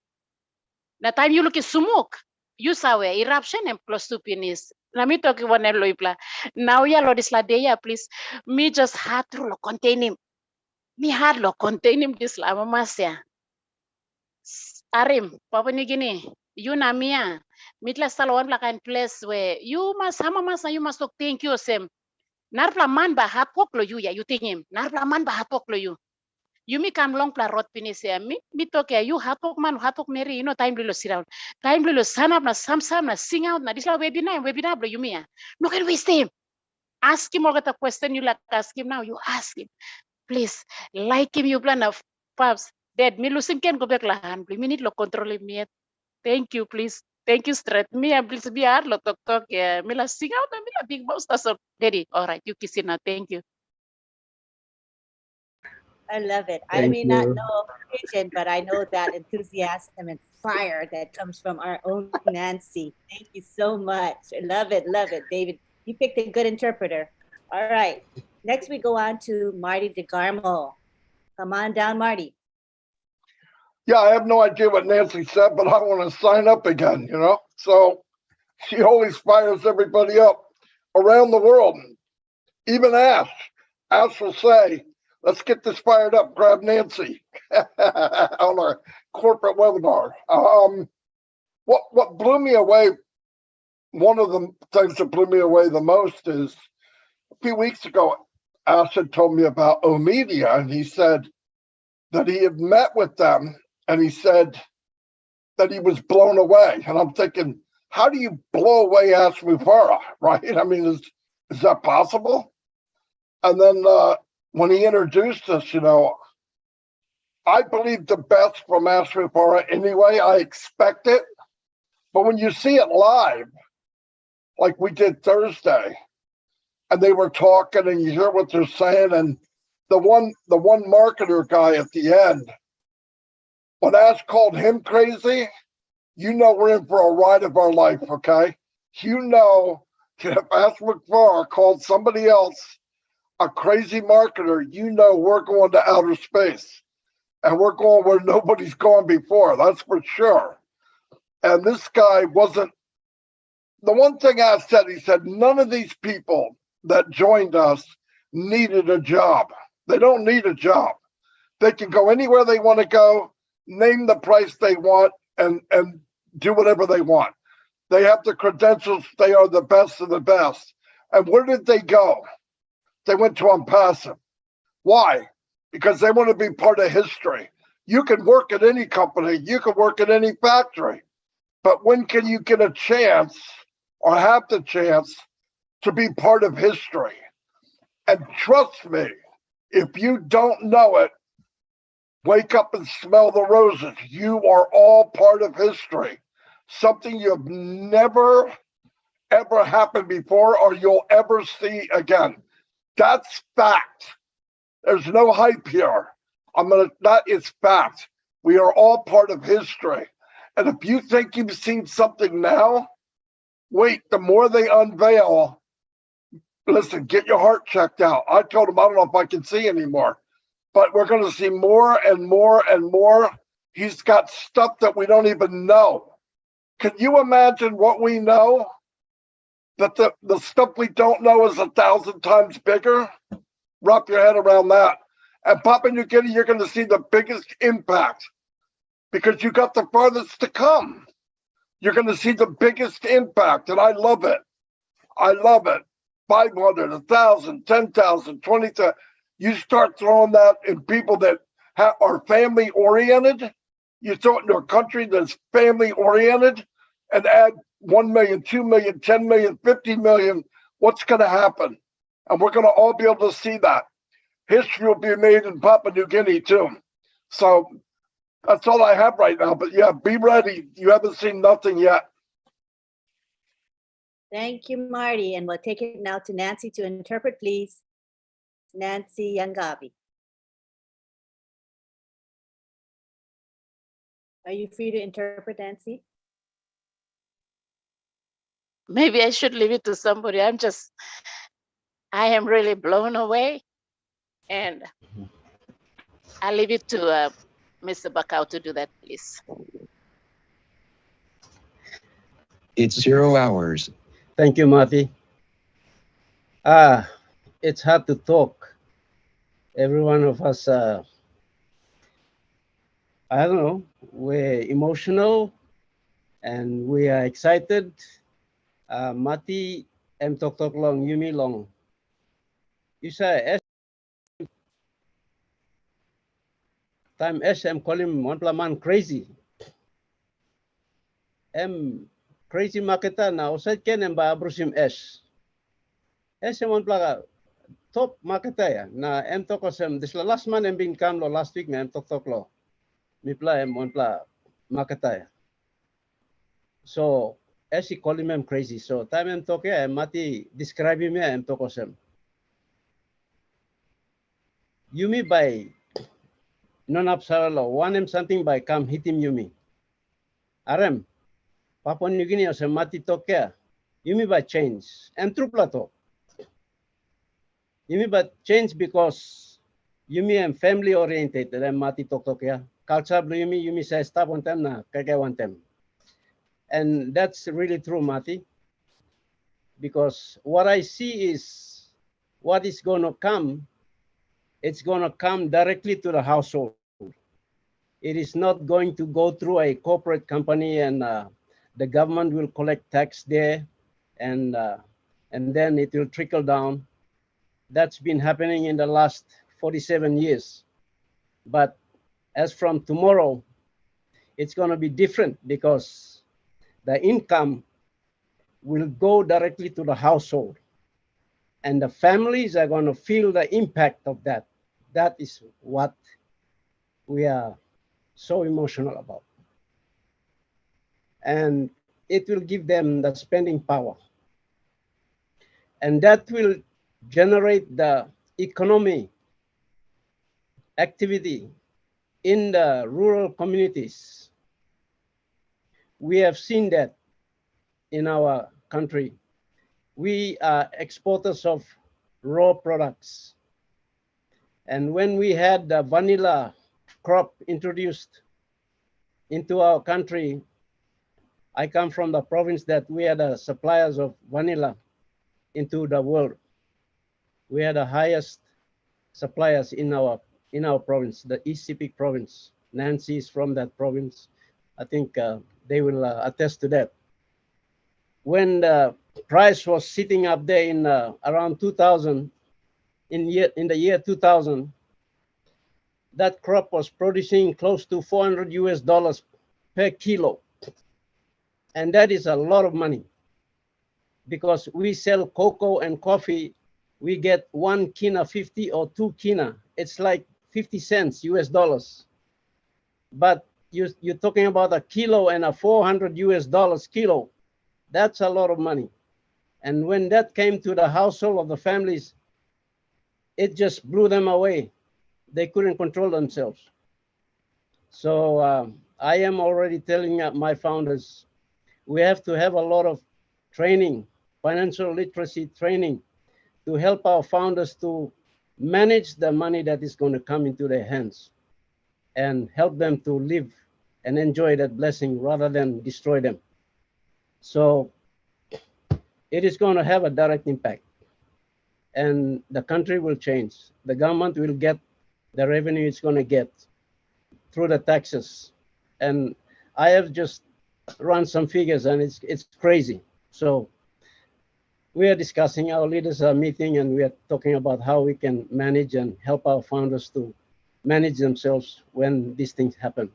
Na time you look sumuk. You saw eruption and close to penis. Na mi talk one lo ipla. Now ya lo disla day ya please. Me just had to lo contain him. Me had lo contain him disla mamasya. Arim, Papua New Guinea, you na mia. Mitla salon like in place where you must you must talk thank you sem. Narpla man ba hapok lo you ya you think him. Narpla man ba hapok lo you. You mi kam long pla rot pinis ya mi talk ya you hapok man hapok meri you know time lo sit down. Time lo sanap na sam na sing out na disla webinar bro you mi ya. No can waste him. Ask him all the question you like ask him now you ask him. Please like him you plan of paps. Dad, mi lusin ken go back lahan. Mi need lo control me. Thank you, please. Thank you, straight. Me and please be hard lo talk. Yeah, me la sing out and me la big boss. So, Daddy, all right, you kiss it now. Thank you. I love it. I Thank may not you. know pigeon, but I know that enthusiasm and fire that comes from our own Nancy. Thank you so much. I love it, David. You picked a good interpreter. All right. Next, we go on to Marty DeGarmo. Come on down, Marty. Yeah, I have no idea what Nancy said, but I want to sign up again, you know? So she always fires everybody up around the world. Even Ash. Ash will say, let's get this fired up, grab Nancy on our corporate webinar. What blew me away, one of the things that blew me away the most is a few weeks ago, Ash had told me about Omedia, and he said that he had met with them, and he said that he was blown away. And I'm thinking, how do you blow away Ash Mufareh, right? I mean, is that possible? And then when he introduced us, you know, I believe the best from Ash Mufareh anyway. I expect it. But when you see it live, like we did Thursday, and they were talking and you hear what they're saying, and the one marketer guy at the end, when Ash called him crazy, you know we're in for a ride of our life, okay? You know, if Ash Mufareh called somebody else a crazy marketer, you know we're going to outer space. And we're going where nobody's gone before, that's for sure. And this guy wasn't, the one thing I said, he said, none of these people that joined us needed a job. They don't need a job. They can go anywhere they want to go, name the price they want, and do whatever they want. They have the credentials. They are the best of the best. And where did they go? They went to Ampassive. Why? Because they want to be part of history. You can work at any company. You can work at any factory. But when can you get a chance or have the chance to be part of history? And trust me, if you don't know it, wake up and smell the roses. You are all part of history. Something you've never, ever happened before or you'll ever see again. That's fact. There's no hype here. That is fact. We are all part of history. And if you think you've seen something now, wait, the more they unveil, listen, get your heart checked out. I told him, I don't know if I can see anymore, but we're going to see more and more and more. He's got stuff that we don't even know. Can you imagine what we know? That the stuff we don't know is 1,000 times bigger? Wrap your head around that. And Papua New Guinea, you're going to see the biggest impact because you got the farthest to come. You're going to see the biggest impact, and I love it. I love it. 500, 1,000, 10,000, 20,000. You start throwing that in people that are family oriented. You throw it into a country that's family oriented and add 1 million, 2 million, 10 million, 50 million. What's going to happen? And we're going to all be able to see that. History will be made in Papua New Guinea too. So that's all I have right now. But yeah, be ready. You haven't seen nothing yet. Thank you, Marty. And we'll take it now to Nancy to interpret, please. Nancy Yangavi. Are you free to interpret, Nancy? Maybe I should leave it to somebody. I am really blown away. And I'll leave it to Mr. Bakau to do that, please. It's 0 hours. Thank you, Marty. It's hard to talk. Every one of us, I don't know, we're emotional and we are excited. Mati, em tok long, Yumi long. You say, time em call him one man crazy. Em crazy maketa na usad ken em ba abrusim S. Em one plaga top maketa ya na em tokosem this last man em bin kam lo last week na em tok lo. Mi pla em one pla maketa ya. So he call him em crazy. So time em tok ya em mati describe him ya em tokosem. Yumi by non absaralo one em something by come hit him Yumi. Arem Papua New Guinea se mati tokea. Yumi by change. Em trupla to. Yumi by change because Yumi am family oriented. Em mati tokea. Culture Yumi say stop on them na kaya one them. And that's really true, Mati. Because what I see is what is going to come. It's going to come directly to the household. It is not going to go through a corporate company and the government will collect tax there and then it will trickle down. That's been happening in the last 47 years. But as from tomorrow, it's going to be different because the income will go directly to the household and the families are going to feel the impact of that. That is what we are so emotional about. And it will give them the spending power. And that will generate the economy activity in the rural communities. We have seen that in our country. We are exporters of raw products. And when we had the vanilla crop introduced into our country, I come from the province that we are the suppliers of vanilla into the world. We are the highest suppliers in our province, the East Sepik province. Nancy is from that province. I think they will attest to that. When the price was sitting up there in around 2000, in the year 2000, that crop was producing close to $400 per kilo. And that is a lot of money because we sell cocoa and coffee. We get 1 kina 50 or 2 kina. It's like 50 cents US dollars. But you're talking about a kilo and a $400 kilo. That's a lot of money. And when that came to the household of the families, it just blew them away. They couldn't control themselves. So I am already telling my founders, we have to have a lot of training, financial literacy training, to help our founders to manage the money that is going to come into their hands and help them to live and enjoy that blessing rather than destroy them. So it is going to have a direct impact and the country will change. The government will get the revenue it's going to get through the taxes. And I have just run some figures and it's crazy. So we are discussing, our leaders are meeting and we are talking about how we can manage and help our founders to manage themselves when these things happen.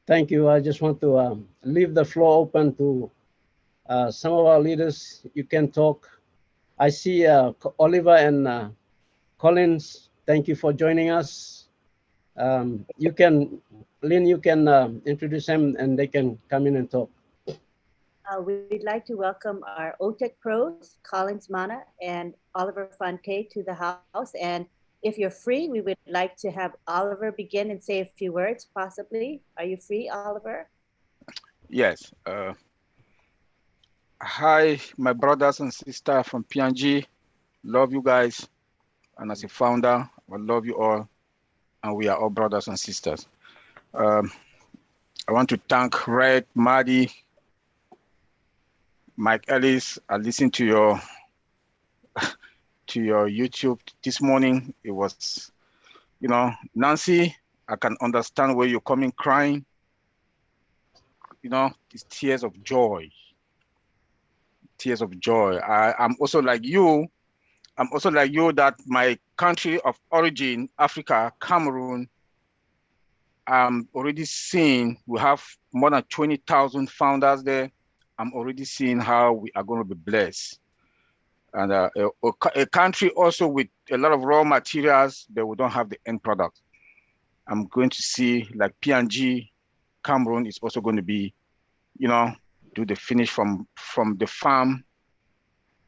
Thank you. I just want to leave the floor open to some of our leaders. You can talk. I see Oliver and Collins. Thank you for joining us. You can, Lynn, you can introduce them and they can come in and talk. We'd like to welcome our OTEC pros, Collins Mana and Oliver Fonte, to the house. And if you're free, we would like to have Oliver begin and say a few words, possibly. Are you free, Oliver? Yes. Hi, my brothers and sisters from P&G. Love you guys. And as a founder, I love you all. And we are all brothers and sisters. I want to thank Red, Maddie, Mike Ellis. I listened to your YouTube this morning. It was, Nancy, I can understand where you're coming crying. It's tears of joy. Tears of joy. I'm also like you. I'm also like you that my country of origin, Africa, Cameroon, I'm already seeing we have more than 20,000 founders there. I'm already seeing how we are going to be blessed. And a country also with a lot of raw materials, but we don't have the end product. I'm going to see like P&G, Cameroon is also going to be, do the finish from the farm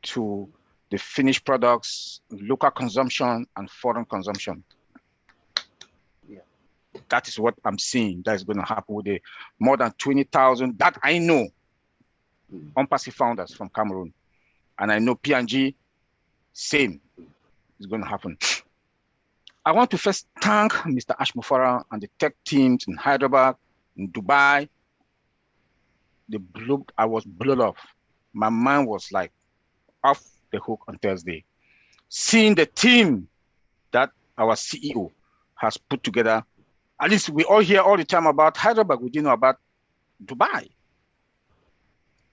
to the finished products, local consumption and foreign consumption. Yeah. That is what I'm seeing that is going to happen with the more than 20,000 that I know on-passive founders from Cameroon. And I know P&G, same is going to happen. I want to first thank Mr. Ashmufara and the tech teams in Hyderabad, in Dubai. I was blown off. My mind was like off the hook on Thursday. Seeing the team that our CEO has put together, at least we all hear all the time about Hyderabad, we didn't know about Dubai.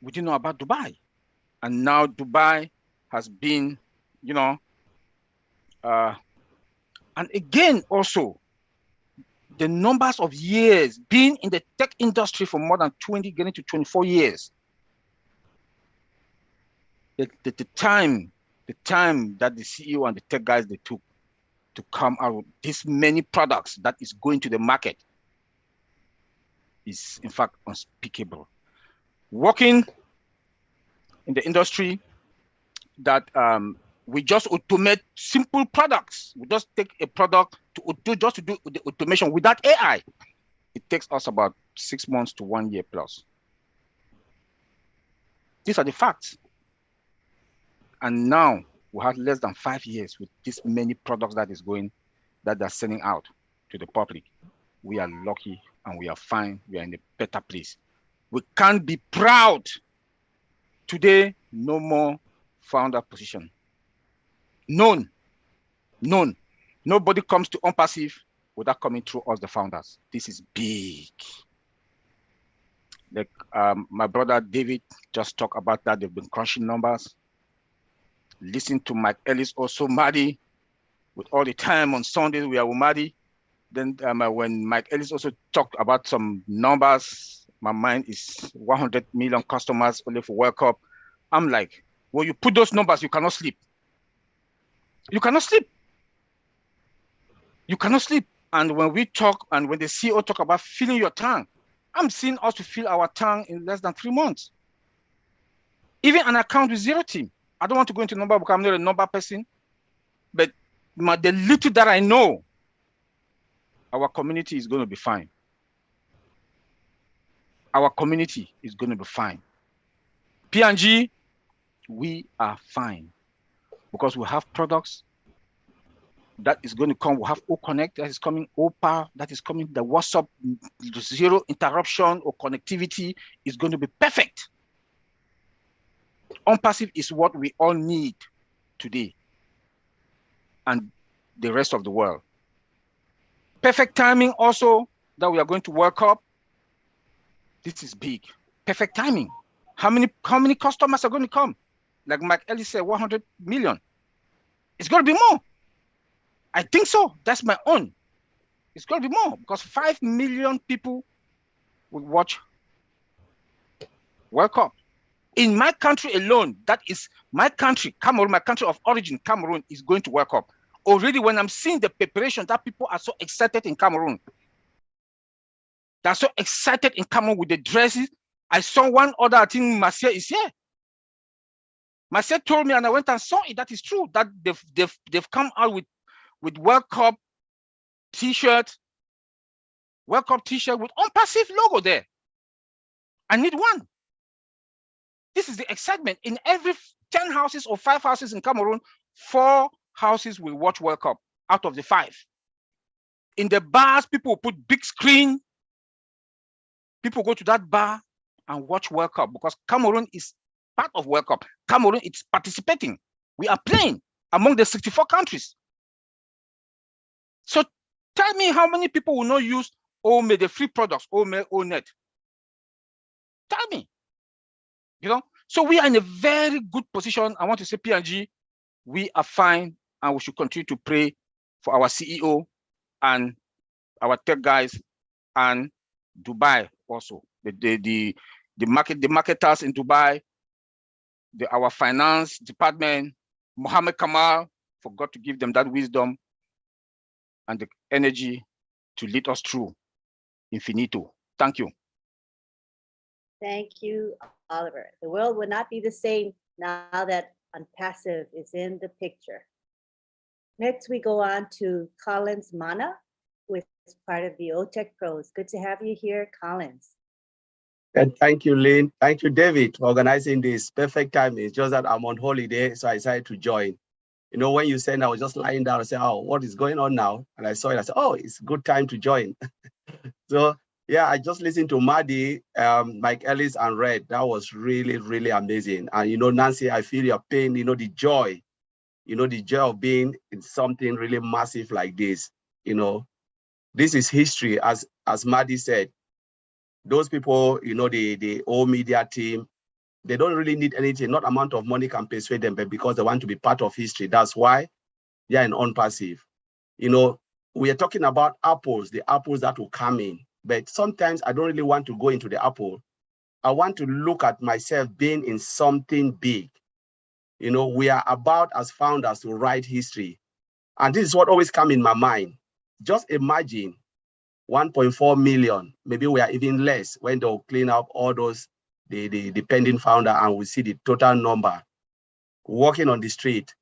We didn't know about Dubai. And now Dubai has been, and again, also, the numbers of years being in the tech industry for more than 20, getting to 24 years. The time that the CEO and the tech guys, they took to come out with this many products that is going to the market is in fact unspeakable. Working in the industry that we just automate simple products. We just take a product to do the automation without AI. It takes us about 6 months to 1 year plus. These are the facts. And now we have less than 5 years with this many products that they're sending out to the public. We are lucky and we are fine. We are in a better place. We can't be proud. Today, no more founder position. None. Nobody comes to on-passive without coming through us, the founders. This is big. Like my brother David just talked about that. They've been crunching numbers. Listen to Mike Ellis, also Maddie. With all the time on Sundays, we are with Maddie. Then when Mike Ellis also talked about some numbers, my mind is 100 million customers only for World Cup. I'm like, when you put those numbers, you cannot sleep. You cannot sleep. You cannot sleep. And when we talk, and when the CEO talk about filling your tank, I'm seeing us to fill our tank in less than 3 months. Even an account with 0 team. I don't want to go into number because I'm not a number person, but the little that I know, our community is going to be fine. Our community is going to be fine. P&G, we are fine because we have products that is going to come. We have O-Connect that is coming, OPA that is coming, the WhatsApp, zero interruption or connectivity is going to be perfect. On-passive is what we all need today and the rest of the world. Perfect timing also that we are going to World Cup. This is big. Perfect timing. How many customers are going to come? Like Mike Ellis said, 100 million. It's going to be more. I think so. That's my own. It's going to be more because 5 million people will watch World Cup. In my country alone, that is my country, Cameroon, my country of origin, Cameroon, is going to World Cup. Already when I'm seeing the preparation that people are so excited in Cameroon, they're so excited in Cameroon with the dresses. I saw one other, I think Marcia is here. Marcia told me and I went and saw it. That is true, that they've come out with with World Cup t-shirt, World Cup t-shirt with OnPassive logo there. I need one. This is the excitement. In every 10 houses or 5 houses in Cameroon, 4 houses will watch World Cup out of the 5. In the bars, people will put big screen. People go to that bar and watch World Cup because Cameroon is part of World Cup. Cameroon is participating. We are playing among the 64 countries. So tell me how many people will not use OME, the free products, OME, ONET. Tell me. You know, so we are in a very good position. I want to say P&G, we are fine, and we should continue to pray for our CEO and our tech guys and Dubai also. The marketers in Dubai, our finance department, Mohammed Kamal, for God to give them that wisdom and the energy to lead us through infinito. Thank you. Thank you, Oliver. The world would not be the same now that OnPassive is in the picture. Next, we go on to Collins Mana, who is part of the OTech Pros. Good to have you here, Collins. And thank you, Lynn. Thank you, David, for organizing this. Perfect time. It's just that I'm on holiday, so I decided to join. You know, when you said, I was just lying down and said, oh, what is going on now? And I saw it, I said, oh, it's a good time to join. So yeah, I just listened to Maddie, Mike Ellis, and Red. That was really, really amazing. And, you know, Nancy, I feel your pain, you know, the joy of being in something really massive like this. You know, this is history, as Maddie said. Those people, you know, the old media team, they don't really need anything. Not amount of money can persuade them, but because they want to be part of history. That's why they're in OnPassive. You know, we are talking about apples, the apples that will come in. But sometimes I don't really want to go into the apple. I want to look at myself being in something big. You know, we are about as founders to write history. And this is what always comes in my mind. Just imagine 1.4 million, maybe we are even less when they'll clean up all those, the pending founder, and we see the total number walking on the street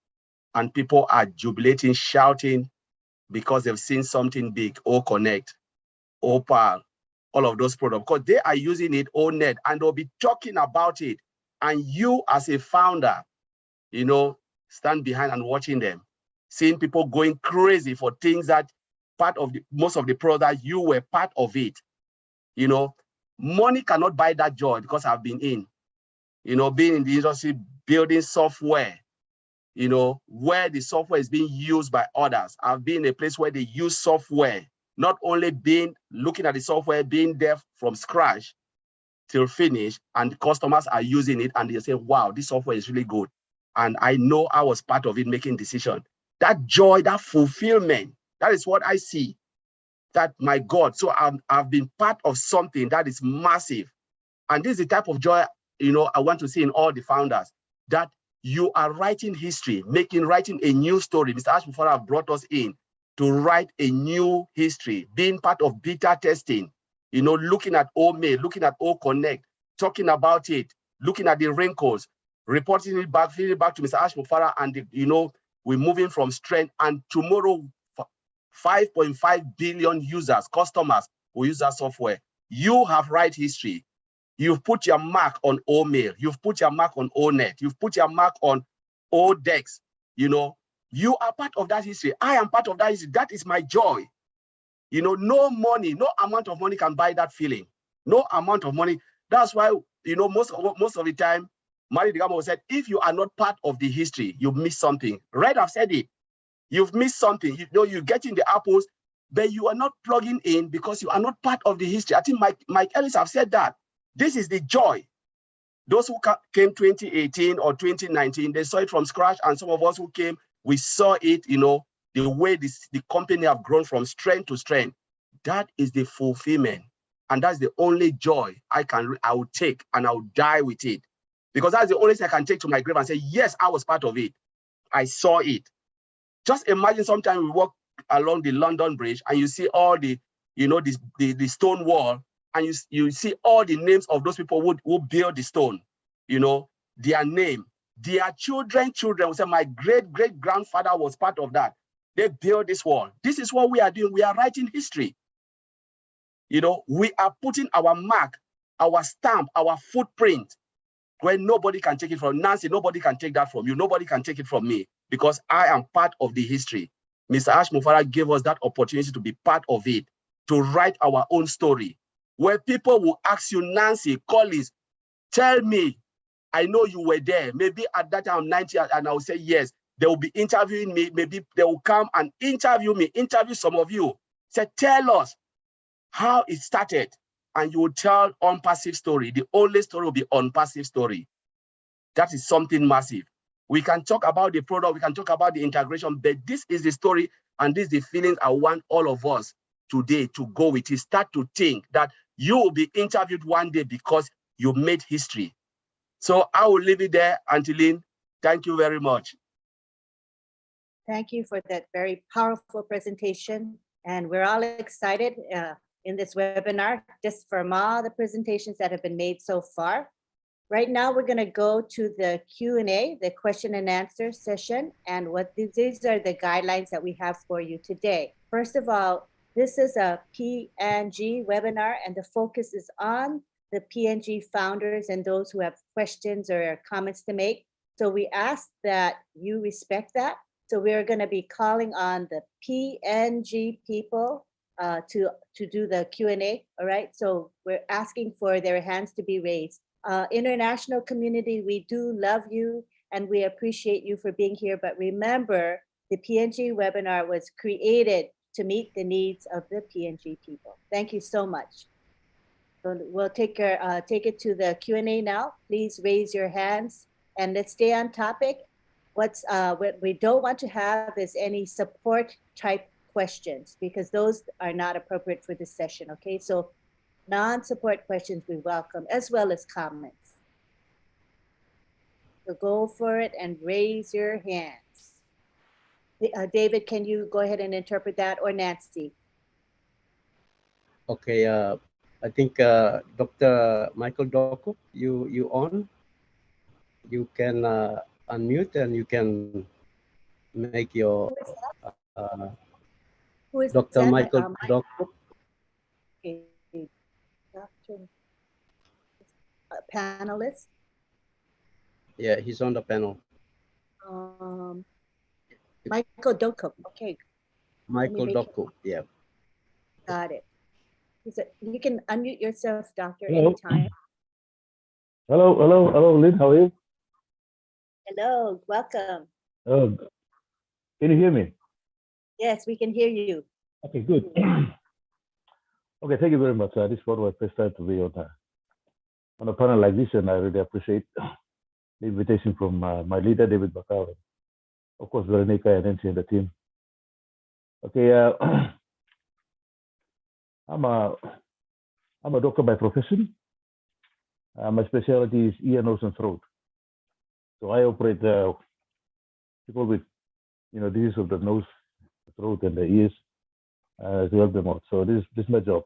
and people are jubilating, shouting because they've seen something big, OConnect, Opal, all of those products, because they are using it, ONET, and they'll be talking about it. And you as a founder, you know, stand behind and watching them, seeing people going crazy for things that most of the products, you were part of it. You know, money cannot buy that joy because I've been in, you know, being in the industry, building software, you know, where the software is being used by others. I've been in a place where they use software, not only looking at the software, being there from scratch till finish, and customers are using it and they say, wow, this software is really good. And I know I was part of it making decisions. That joy, that fulfillment, that is what I see. That, my God, so I've been part of something that is massive. And this is the type of joy, you know, I want to see in all the founders, that you are writing history, writing a new story. Mr. Ashmufara brought us in to write a new history, being part of beta testing, you know, looking at OME, looking at OConnect, talking about it, looking at the wrinkles, reporting it back, feeding it back to Mr. Ashmufara, and, you know, we're moving from strength. And tomorrow, 5.5 billion users, customers who use that software. You have write history. You've put your mark on OMail. You've put your mark on ONET. You've put your mark on ODEX. You know, you are part of that history. I am part of that history. That is my joy. You know, no money, no amount of money can buy that feeling. No amount of money. That's why, you know, most of the time, Mari Digamo said, if you are not part of the history, you miss something. Red have said it. You've missed something. You know, you're getting the apples, but you are not plugging in because you are not part of the history. I think Mike Ellis have said that. This is the joy. Those who came 2018 or 2019, they saw it from scratch. And some of us who came, we saw it, you know, the way the company have grown from strength to strength. That is the fulfillment. And that's the only joy I will take, and I will die with it. Because that's the only thing I can take to my grave and say, yes, I was part of it. I saw it. Just imagine sometimes we walk along the London Bridge and you see all the, you know, the stone wall, and you see all the names of those people who built the stone, you know, their name, their children will say, my great-great-grandfather was part of that. They built this wall. This is what we are doing. We are writing history. You know, we are putting our mark, our stamp, our footprint where nobody can take it from. Nancy, nobody can take that from you. Nobody can take it from me because I am part of the history. Mr. Ash Mufara gave us that opportunity to be part of it, to write our own story, where people will ask you, Nancy, Collins, tell me, I know you were there. Maybe at that time I'm 90 and I'll say yes. They will be interviewing me. Maybe they will come and interview me, interview some of you. Say, tell us how it started. And you will tell unpassive story. The only story will be unpassive story. That is something massive. We can talk about the product, we can talk about the integration, but this is the story and this is the feelings I want all of us today to go with it. Start to think that you will be interviewed one day because you made history. So I will leave it there, Antilene. Thank you very much. Thank you for that very powerful presentation. And we're all excited in this webinar, just from all the presentations that have been made so far. Right now, we're going to go to the Q&A, the question and answer session. And what these are the guidelines that we have for you today. First of all, this is a P&G webinar, and the focus is on the P&G founders and those who have questions or comments to make. So we ask that you respect that. So we're going to be calling on the P&G people to do the Q&A, all right? So we're asking for their hands to be raised. International community, we do love you and we appreciate you for being here. But remember, the P&G webinar was created to meet the needs of the P&G people. Thank you so much. So we'll take it to the Q&A now. Please raise your hands and let's stay on topic. What we don't want to have is any support type questions because those are not appropriate for this session, okay? So non-support questions we welcome as well as comments. So go for it and raise your hands. David, can you go ahead and interpret that, or Nancy? Okay, I think Dr. Michael Doku, you on? You can unmute and you can make your Who is Dr. that? Michael Doku. Okay. Dr. Panelist. Yeah, he's on the panel. Michael Doku. Okay. Michael Doku. Yeah. Got it. You can unmute yourself, Doctor, Hello. anytime. Hello, Lynn. How are you? Hello, welcome. Can you hear me? Yes, we can hear you. Okay, good. Okay, thank you very much. This was my first time to be on a panel like this, and I really appreciate the invitation from my leader, David Bakau, of course, Veronica and Nancy and the team. Okay, I'm a doctor by profession. My specialty is ear, nose, and throat. So I operate people with, disease of the nose, the throat, and the ears to help them out. So this is my job.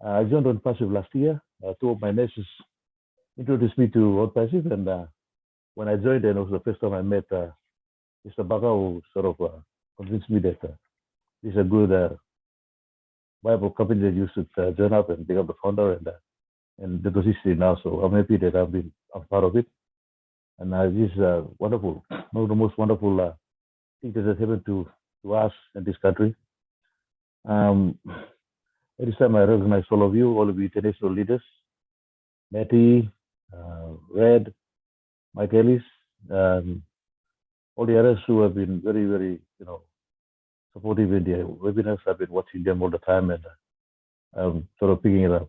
I joined OnPassive last year. Two of my nurses introduced me to OnPassive, and when I joined, and it was the first time I met Mr. Baka, who sort of convinced me that this is a good, viable company that you should join up and become the founder, and that was history now. So I'm happy that I'm part of it. And this is wonderful, one of the most wonderful things that has happened to us in this country. Every time I recognize all of you international leaders, Matty, Red, Mike Ellis, all the others who have been very, very, supportive in the webinars. I've been watching them all the time and sort of picking it up.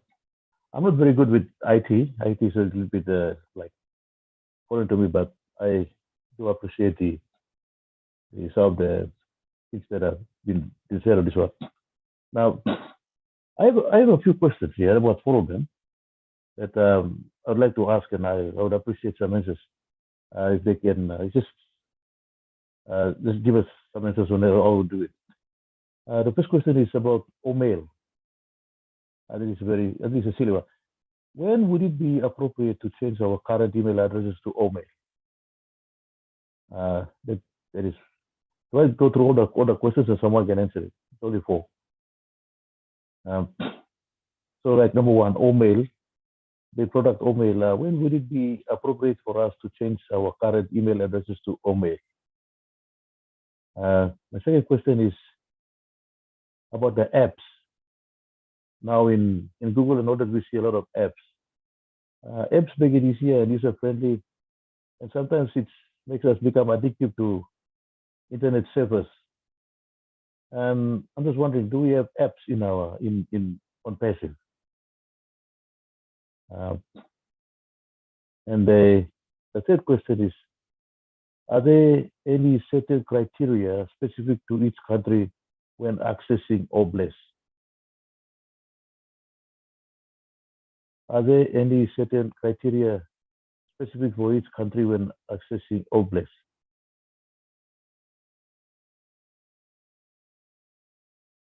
I'm not very good with IT. IT is a little bit like foreign to me, but I do appreciate some of the things that have been said on this one. Now, I have a few questions here, about 4 of them, that I'd like to ask, and I would appreciate some answers if they can just give us some answers on how we do it. The first question is about OMail. I think it's a silly one. When would it be appropriate to change our current email addresses to OMail? That is do I go through all the questions and someone can answer it? It's only 4. So like number 1, Omail, the product Omail. When would it be appropriate for us to change our current email addresses to Omail? My second question is about the apps. Now in Google and others, we see a lot of apps. Apps make it easier and user-friendly, and sometimes it makes us become addicted to internet servers. I'm just wondering, do we have apps in our on Passive? And the third question is, are there any certain criteria specific to each country when accessing OBLES? Are there any certain criteria specific for each country when accessing OBLES?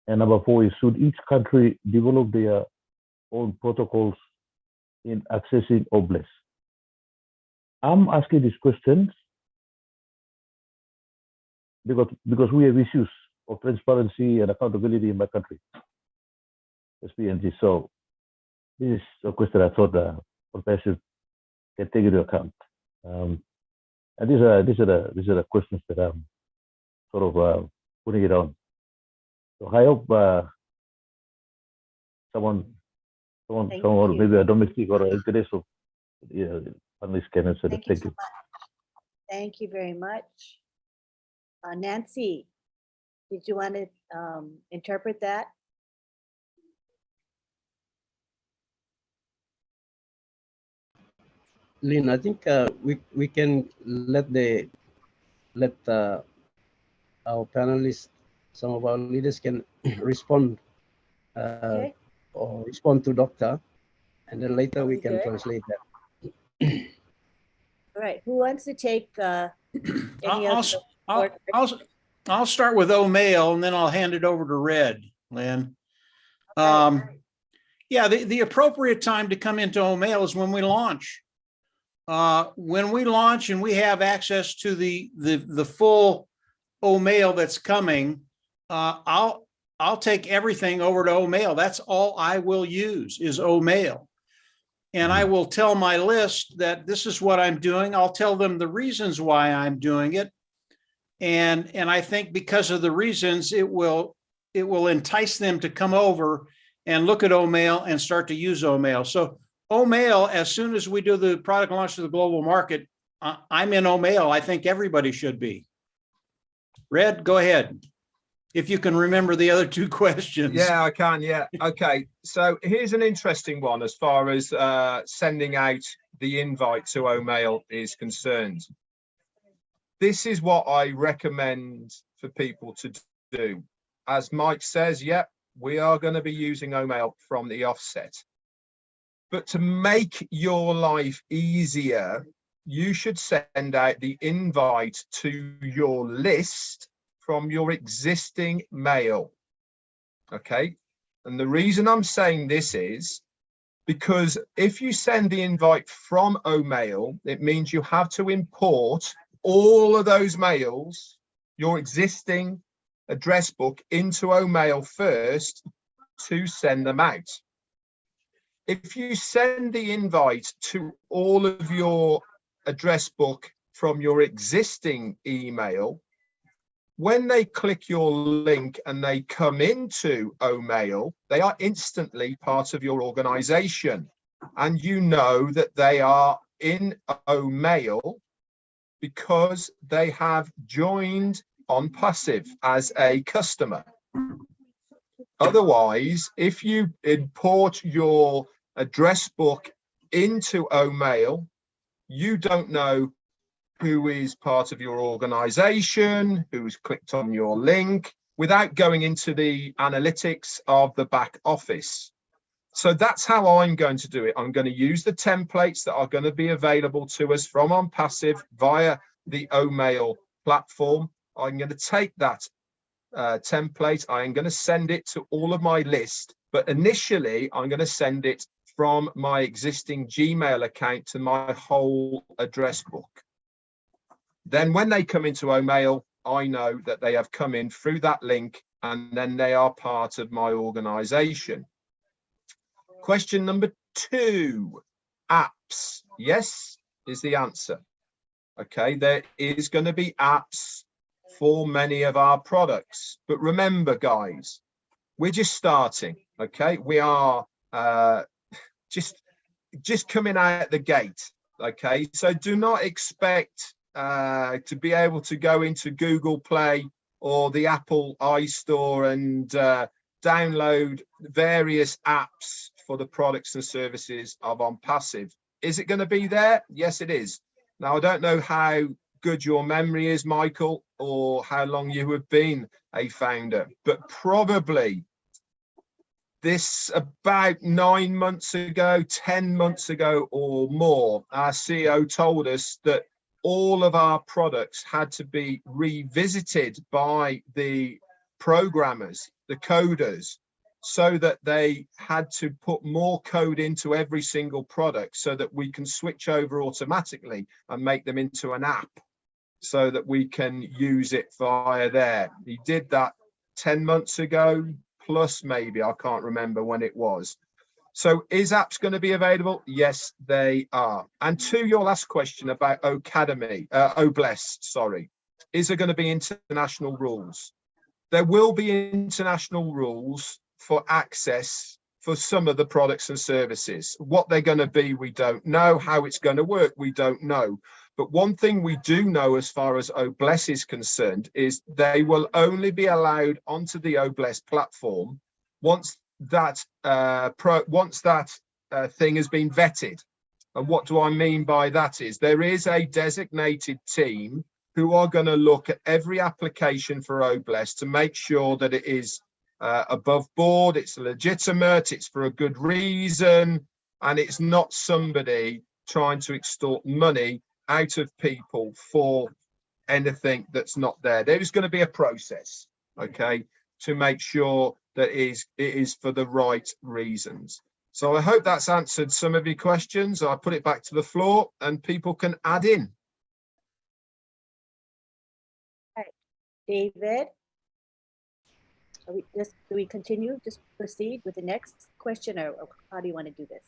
And number 4 is, should each country develop their own protocols in accessing OBLES? I'm asking these questions because we have issues of transparency and accountability in my country, SPNG. So this is a question I thought Professor can take into account. And these are the questions that I'm sort of putting it on. So I hope someone maybe a domestic or an international panelist can answer it. Thank you. Thank you very much. Nancy, did you want to interpret that? Lynn, I think we can let our panelists, some of our leaders can respond Okay. or respond to Doctor, and then later we can Good. translate that. All right. Who wants to take any of the I'll start with Omail and then I'll hand it over to Red, Lynn. Yeah, the appropriate time to come into Omail is when we launch. When we launch and we have access to the full Omail that's coming, I'll take everything over to Omail. That's all I will use is Omail. And I will tell my list that this is what I'm doing. I'll tell them the reasons why I'm doing it. And I think because of the reasons, it will entice them to come over and look at Omail and start to use Omail. So Omail, as soon as we do the product launch to the global market, I'm in Omail. I think everybody should be. Red, go ahead. If you can remember the other 2 questions. Yeah, I can. Yeah. Okay. So here's an interesting one as far as sending out the invite to Omail is concerned. This is what I recommend for people to do. As Mike says, yep, we are going to be using Omail from the offset. But to make your life easier, you should send out the invite to your list from your existing mail. Okay. And the reason I'm saying this is because if you send the invite from Omail, it means you have to import all of those mails, your existing address book, into Omail first to send them out. If you send the invite to all of your address book from your existing email, when they click your link and they come into Omail, they are instantly part of your organization. And you know that they are in Omail because they have joined on Passive as a customer. Otherwise, if you import your address book into Omail, you don't know who is part of your organization, who's clicked on your link, without going into the analytics of the back office. So that's how I'm going to do it. I'm going to use the templates that are going to be available to us from OnPassive via the Omail platform. I'm going to take that template. I'm going to send it to all of my list, but initially I'm going to send it from my existing Gmail account to my whole address book. Then when they come into Omail, I know that they have come in through that link and then they are part of my organization. Question number 2, apps. Yes, is the answer. Okay, there is going to be apps for many of our products. But remember, guys, we're just starting. Okay, we are just coming out the gate. Okay, so do not expect to be able to go into Google Play or the Apple iStore and download various apps for the products and services of OnPassive. Is it going to be there? Yes, it is. Now, I don't know how good your memory is, Michael, or how long you have been a founder, but probably this about 9 months ago, 10 months ago or more, our CEO told us that all of our products had to be revisited by the programmers, the coders, so that they had to put more code into every single product so that we can switch over automatically and make them into an app so that we can use it via there. He did that 10 months ago, plus maybe, I can't remember when it was. So is apps going to be available? Yes, they are. And to your last question about OBLES, sorry, is there going to be international rules? There will be international rules for access for some of the products and services. What they're going to be, we don't know. How it's going to work, we don't know. But one thing we do know as far as OBLES is concerned is they will only be allowed onto the OBLES platform once that thing has been vetted. And what do I mean by that is there is a designated team who are going to look at every application for OBLES to make sure that it is above board, it's legitimate, it's for a good reason, and it's not somebody trying to extort money out of people for anything that's not there. There is going to be a process, okay, to make sure that it is for the right reasons. So I hope that's answered some of your questions. I'll put it back to the floor and people can add in. All right. David, do we continue? Just proceed with the next question, or how do you want to do this?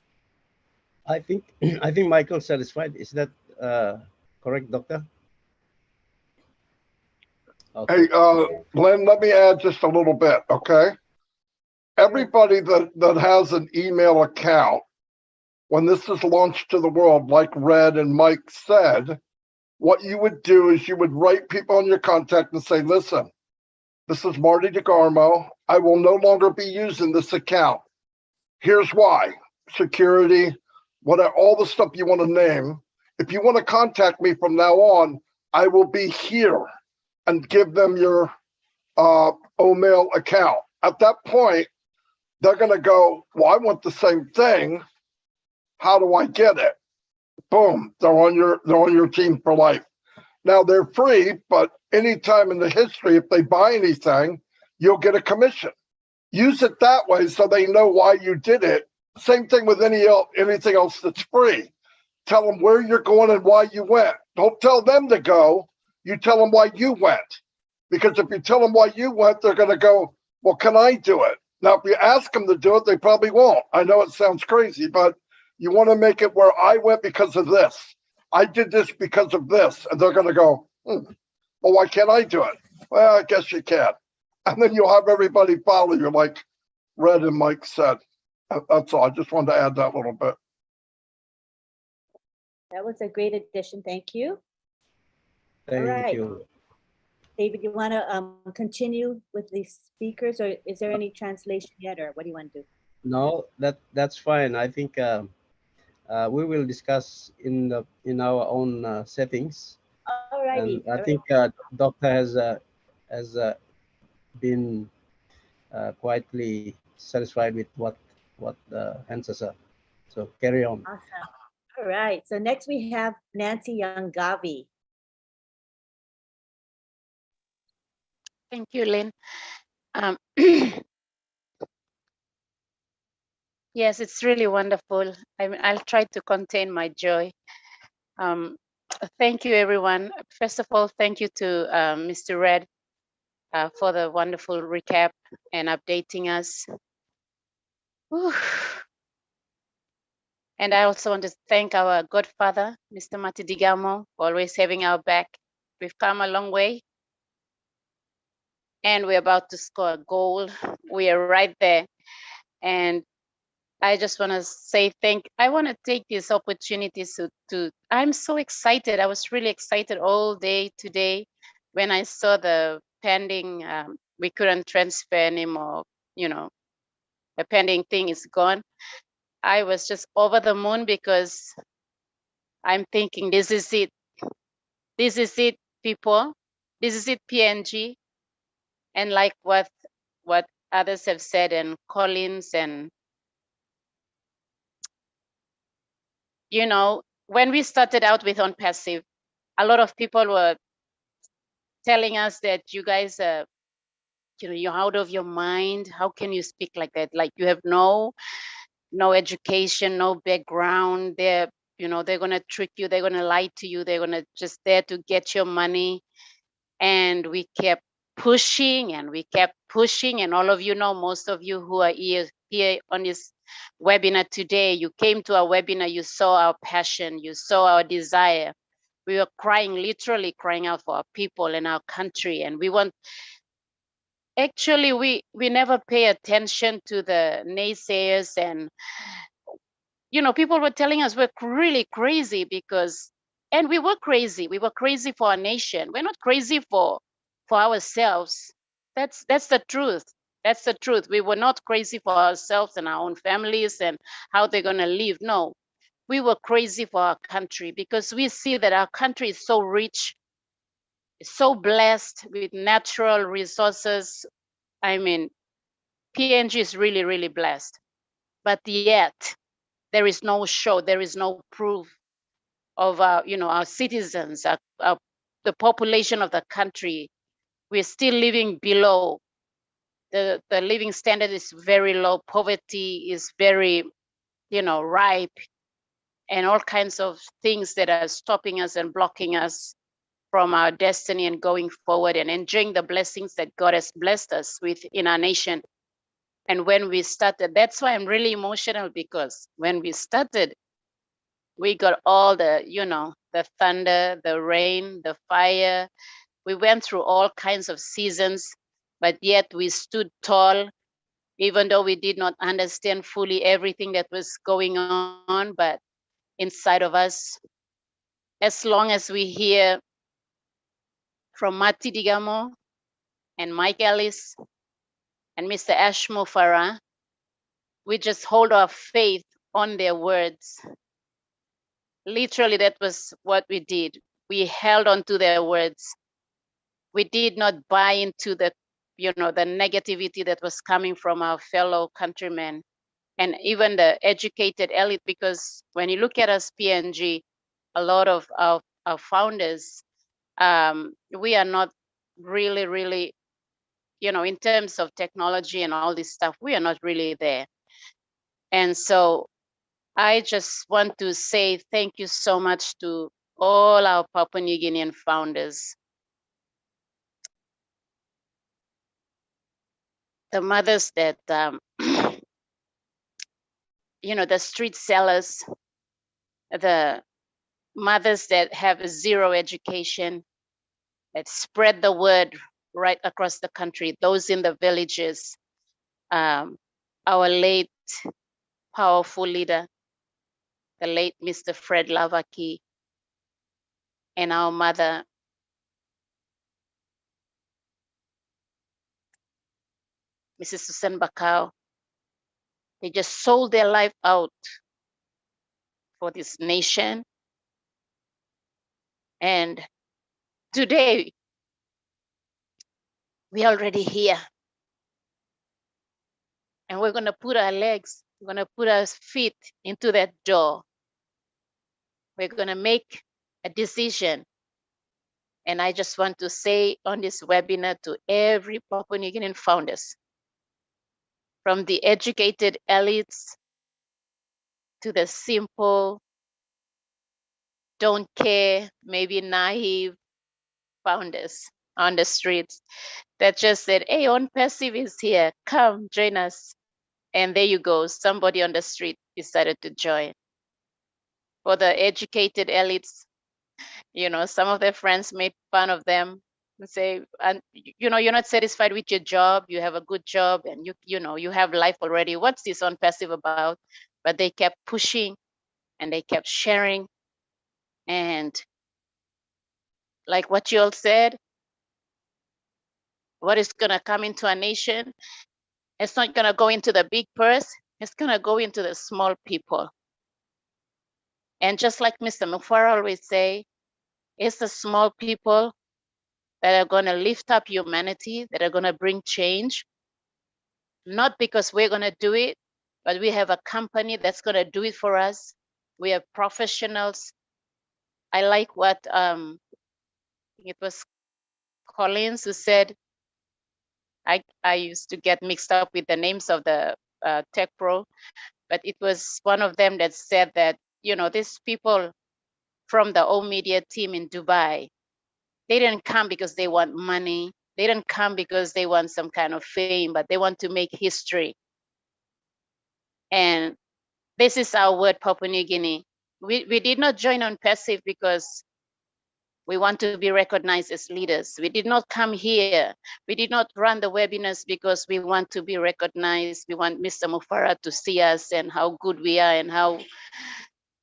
I think Michael's satisfied. Is that correct, Doctor? Okay. Hey, Glenn, let me add just a little bit, okay? Everybody that has an email account, when this is launched to the world, like Red and Mike said, what you would do is you would write people on your contact and say, listen, this is Marty DeGarmo. I will no longer be using this account. Here's why. Security, whatever, all the stuff you want to name. If you want to contact me from now on, I will be here, and give them your OMail account. At that point, they're going to go, well, I want the same thing. How do I get it? Boom, they're on your team for life. Now they're free, but anytime in the history, if they buy anything, you'll get a commission. Use it that way so they know why you did it. Same thing with anything else that's free. Tell them where you're going and why you went. Don't tell them to go. You tell them why you went. Because if you tell them why you went, they're going to go, well, can I do it? Now, if you ask them to do it, they probably won't. I know it sounds crazy, but you want to make it where I went because of this. I did this because of this. And they're going to go, well, why can't I do it? Well, I guess you can. And then you'll have everybody follow you, like Red and Mike said. That's all. I just wanted to add that little bit. That was a great addition. Thank you. Thank you. David, you want to continue with the speakers, or is there any translation yet, or what do you want to do? No, that's fine. I think we will discuss in our own settings. All righty. I think Doctor has been quietly satisfied with what the answers are. So carry on. Awesome. All right. So next we have Nancy Yangavi. Thank you, Lynn. Yes, it's really wonderful. I'll try to contain my joy. Thank you, everyone. First of all, thank you to Mr. Red for the wonderful recap and updating us. Whew. And I also want to thank our godfather, Mr. Mati Digamo, for always having our back. We've come a long way, and we're about to score a goal. We are right there. And I just want to say I want to take this opportunity I'm so excited. I was really excited all day today when I saw the pending, we couldn't transfer anymore, the pending thing is gone. I was just over the moon because I'm thinking, this is it. This is it, people. This is it, PNG. And like what others have said, and Collins, and when we started out with OnPassive, a lot of people were telling us that you guys are, you're out of your mind. How can you speak like that? Like you have no education, no background. They're gonna trick you. They're gonna lie to you. They're gonna just there to get your money. And we kept pushing and we kept pushing. And all of most of you who are here on this webinar today, you came to our webinar, you saw our passion, you saw our desire. We were crying, literally crying out for our people and our country. And actually, we never pay attention to the naysayers. And, people were telling us we're really crazy and we were crazy. We were crazy for our nation. We're not crazy for ourselves. That's the truth. That's the truth. We were not crazy for ourselves and our own families and how they're going to live. No, we were crazy for our country because we see that our country is so rich, so blessed with natural resources. I mean, PNG is really, really blessed. But yet, there is no show, there is no proof of our citizens, the population of the country. We're still living below. The living standard is very low. Poverty is very, ripe, and all kinds of things that are stopping us and blocking us from our destiny and going forward and enjoying the blessings that God has blessed us with in our nation. And when we started, that's why I'm really emotional, because when we started, we got all the, the thunder, the rain, the fire. We went through all kinds of seasons, but yet we stood tall, even though we did not understand fully everything that was going on. But inside of us, as long as we hear from Mati Digamo and Mike Ellis and Mr. Ashmo Farah, we just hold our faith on their words. Literally, that was what we did. We held on to their words. We did not buy into the negativity that was coming from our fellow countrymen and even the educated elite, because when you look at us, PNG, a lot of our founders, we are not really, in terms of technology and all this stuff, we are not really there. And so I just want to say thank you so much to all our Papua New Guinean founders. The mothers that, the street sellers, the mothers that have zero education, that spread the word right across the country, those in the villages, our late powerful leader, the late Mr. Fred Lavaki, and our mother, Mrs. Susan Bakau. They just sold their life out for this nation. And today, we're already here. And we're going to put our legs, we're going to put our feet into that door. We're going to make a decision. And I just want to say on this webinar to every Papua New Guinean founders, from the educated elites to the simple don't care, maybe naive founders on the streets that just said, hey, OnPassive is here, come join us. And there you go, somebody on the street decided to join. For the educated elites, some of their friends made fun of them and say, and you're not satisfied with your job, you have a good job, and you have life already. What's this OnPassive about? But they kept pushing and they kept sharing. And like what you all said, what is going to come into a nation, it's not going to go into the big purse, it's going to go into the small people. And just like Mr. Mufara always say, it's the small people that are going to lift up humanity, that are going to bring change. Not because we're going to do it, but we have a company that's going to do it for us. We have professionals. I like what it was Collins who said, I used to get mixed up with the names of the tech pro, but it was one of them that said that, these people from the O Media team in Dubai, they didn't come because they want money. They didn't come because they want some kind of fame, but they want to make history. And this is our word, Papua New Guinea. We did not join OnPassive because we want to be recognized as leaders. We did not come here. We did not run the webinars because we want to be recognized. We want Mr. Mufara to see us and how good we are and how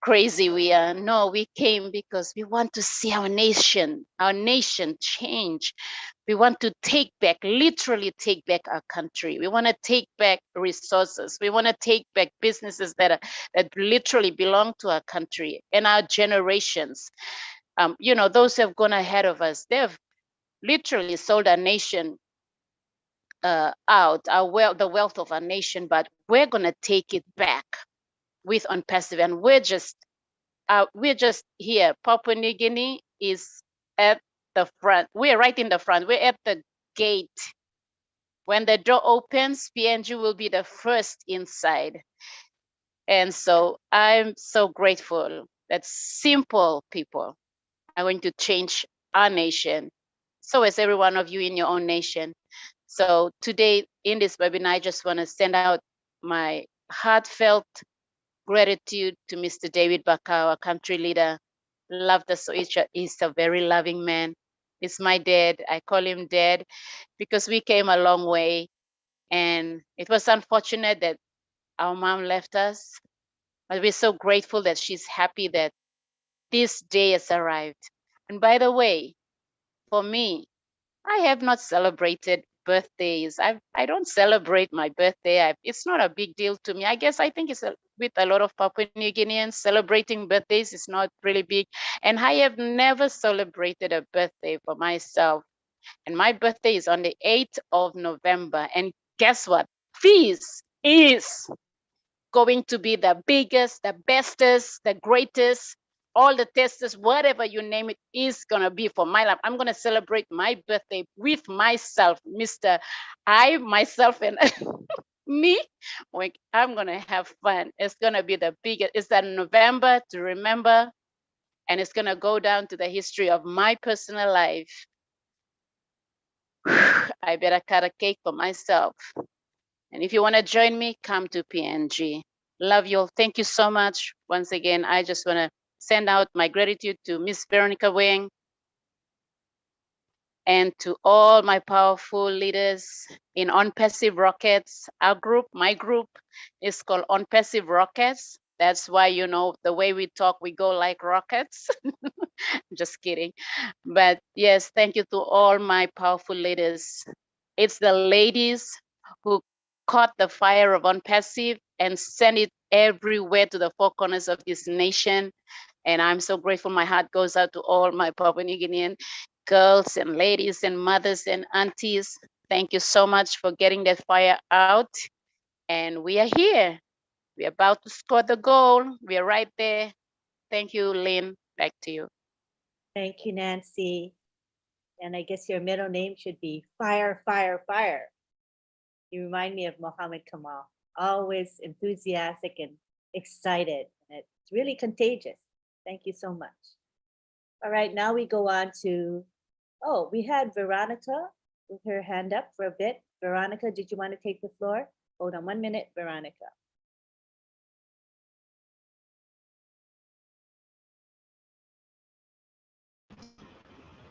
crazy we are. No, we came because we want to see our nation change. We want to literally take back our country. We want to take back resources. We want to take back businesses that literally belong to our country and our generations. Those who have gone ahead of us, they have literally sold our nation out, the wealth of our nation, but we're going to take it back with OnPassive, and we're just here. Papua New Guinea is at the front. We're right in the front. We're at the gate. When the door opens, PNG will be the first inside. And so I'm so grateful that simple people are going to change our nation. So is every one of you in your own nation. So today in this webinar, I just want to send out my heartfelt gratitude to Mr. David Baka, our country leader. Loved us so much. He's a very loving man. He's my dad. I call him dad because we came a long way. And it was unfortunate that our mom left us, but we're so grateful that she's happy that this day has arrived. And by the way, for me, I have not celebrated birthdays. I don't celebrate my birthday. It's not a big deal to me. I think it's with a lot of Papua New Guineans, celebrating birthdays is not really big. And I have never celebrated a birthday for myself. And my birthday is on the 8th of November. And guess what? This is going to be the biggest, the bestest, the greatest, all the testers, whatever you name it, is going to be for my life. I'm going to celebrate my birthday with myself, myself and me. I'm going to have fun. It's going to be the biggest. It's that November to remember, and it's going to go down to the history of my personal life. I better cut a cake for myself. And if you want to join me, come to PNG. Love you all. Thank you so much. Once again, I just want to send out my gratitude to Miss Veronica Wang and to all my powerful leaders in OnPassive Rockets. Our group, my group, is called OnPassive Rockets. That's why, the way we talk, we go like rockets. Just kidding. But yes, thank you to all my powerful leaders. It's the ladies who caught the fire of OnPassive and sent it everywhere to the four corners of this nation. And I'm so grateful. My heart goes out to all my Papua New Guinean girls and ladies and mothers and aunties. Thank you so much for getting that fire out. And we are here. We're about to score the goal. We're right there. Thank you, Lynn. Back to you. Thank you, Nancy. And I guess your middle name should be Fire, Fire, Fire. You remind me of Muhammad Kamal, always enthusiastic and excited. And it's really contagious. Thank you so much. All right, now we go on to, oh, we had Veronica with her hand up for a bit. Veronica, did you want to take the floor? Hold on 1 minute, Veronica.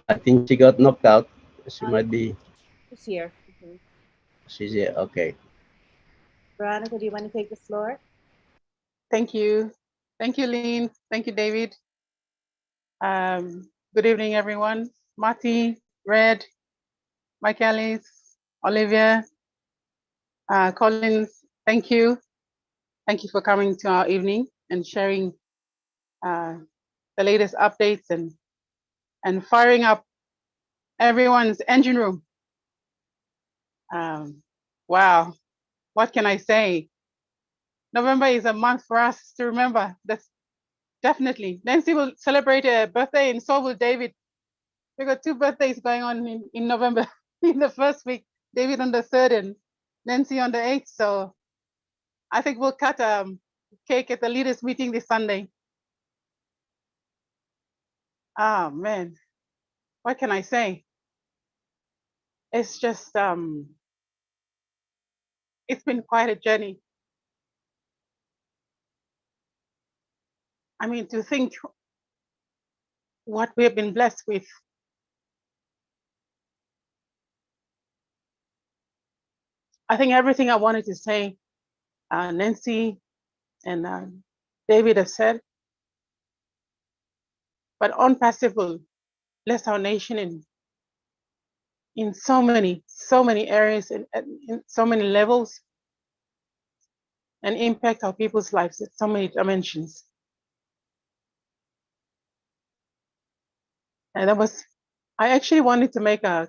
I think she got knocked out. She might be, Who's here? she's here. Okay. Veronica, do you want to take the floor? Thank you. Thank you, Lynn. Thank you, David. Good evening, everyone. Marty, Red, Mike Ellis, Olivia, Collins, thank you. Thank you for coming to our evening and sharing the latest updates and firing up everyone's engine room. Wow, what can I say? November is a month for us to remember. That's definitely. Nancy will celebrate a birthday and so will David. We got 2 birthdays going on in November in the first week. David on the 3rd and Nancy on the 8th. So I think we'll cut cake at the leaders meeting this Sunday. Oh man, what can I say? It's just it's been quite a journey. I mean, to think what we have been blessed with. I think everything I wanted to say, Nancy and David have said, but OnPassive will bless our nation in so many areas and in so many levels and impact our people's lives in so many dimensions. And that was, I actually wanted to make add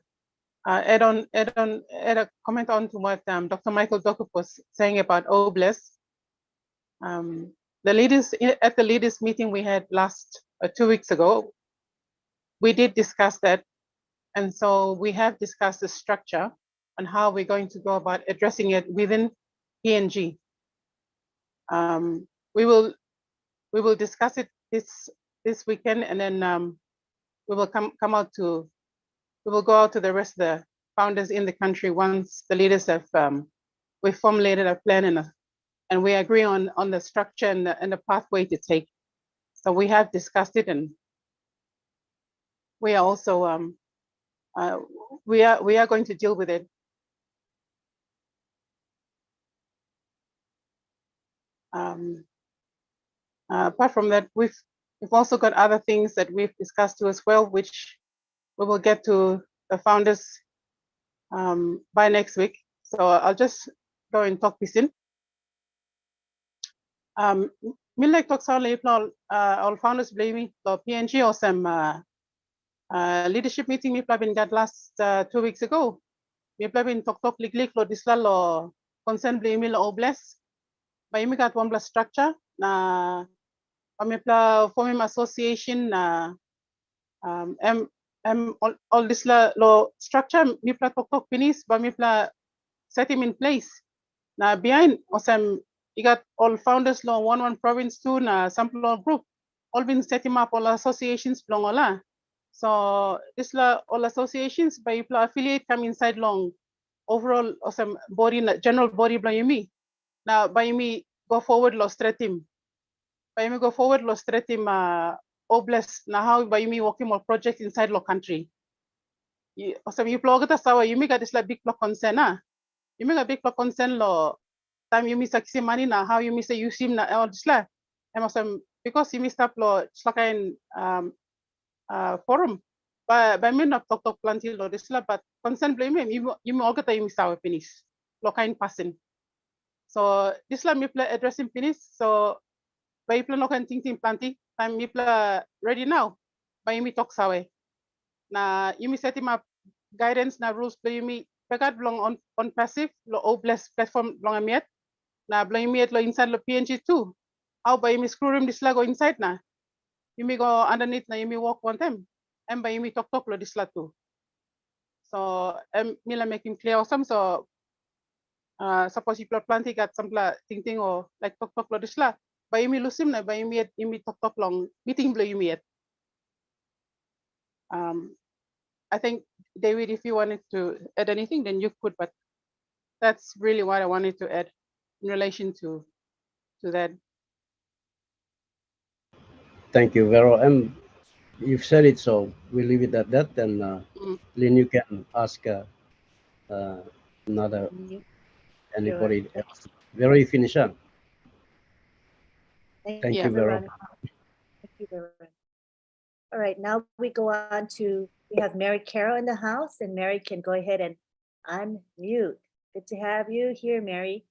a comment on to what Dr. Michael Dokup was saying about OBLESS. The leaders at the leaders meeting we had 2 weeks ago, we did discuss that. And so we have discussed the structure and how we're going to go about addressing it within PNG. We will discuss it this weekend, and then we will we will go out to the rest of the founders in the country once the leaders have we formulated a plan and we agree on the structure and the pathway to take. So we have discussed it, and we are also we are going to deal with it. Apart from that, we've also got other things that we've discussed too as well, which we will get to the founders by next week. So I'll just go and talk this in. Millek talks only all founders blaming the PNG or some leadership meeting we been got last 2 weeks ago. We been talk liklik lo disla lo concern blaming lo OBLESS. By me got one plus structure na kami forming association na all this lo structure mi talk finish but mi set him in place. Na behind osam you got all founders lo one province too na sample group all been set him up all associations long ola. So this all associations by affiliate come inside long overall osam body general body by me. Now by me go forward lo straight him. By me go forward lo straight him OBLESS na how by me working more projects inside lo country. Osam you plug it sawa you make this big block concern you make a big block concern lo time you miss a money na how you miss a use him na all this la. Because you missed up lo slakain forum. By me not talk plenty lo this la but concern blame him you all get you miss our finish lo kind person. So this la me play addressing finish. So by plan no kan ting plenty time me play ready now. By me talk sawe. Na you me set him up guidance na rules play me pegat belong on passive lo OBLESS platform belong amiet. Na belong amiet lo inside lo PNG too. How by me screw room this la go inside na. You may go underneath na you may walk one time. And by me talk lo this la too. So me la make him clear awesome. So suppose you plenty got some ting or like talk lo this la. By me lose him na by me talk long meeting blow you me. I think, David, if you wanted to add anything, then you could, but that's really what I wanted to add in relation to that. Thank you, Vero. And you've said it, so we'll leave it at that. And Lynn, you can ask another anybody else. Vero, you finish up. Thank you, Vero. Thank you, Veronica. All right, now we go on to, we have Mary Carroll in the house, and Mary can go ahead and unmute. Good to have you here, Mary.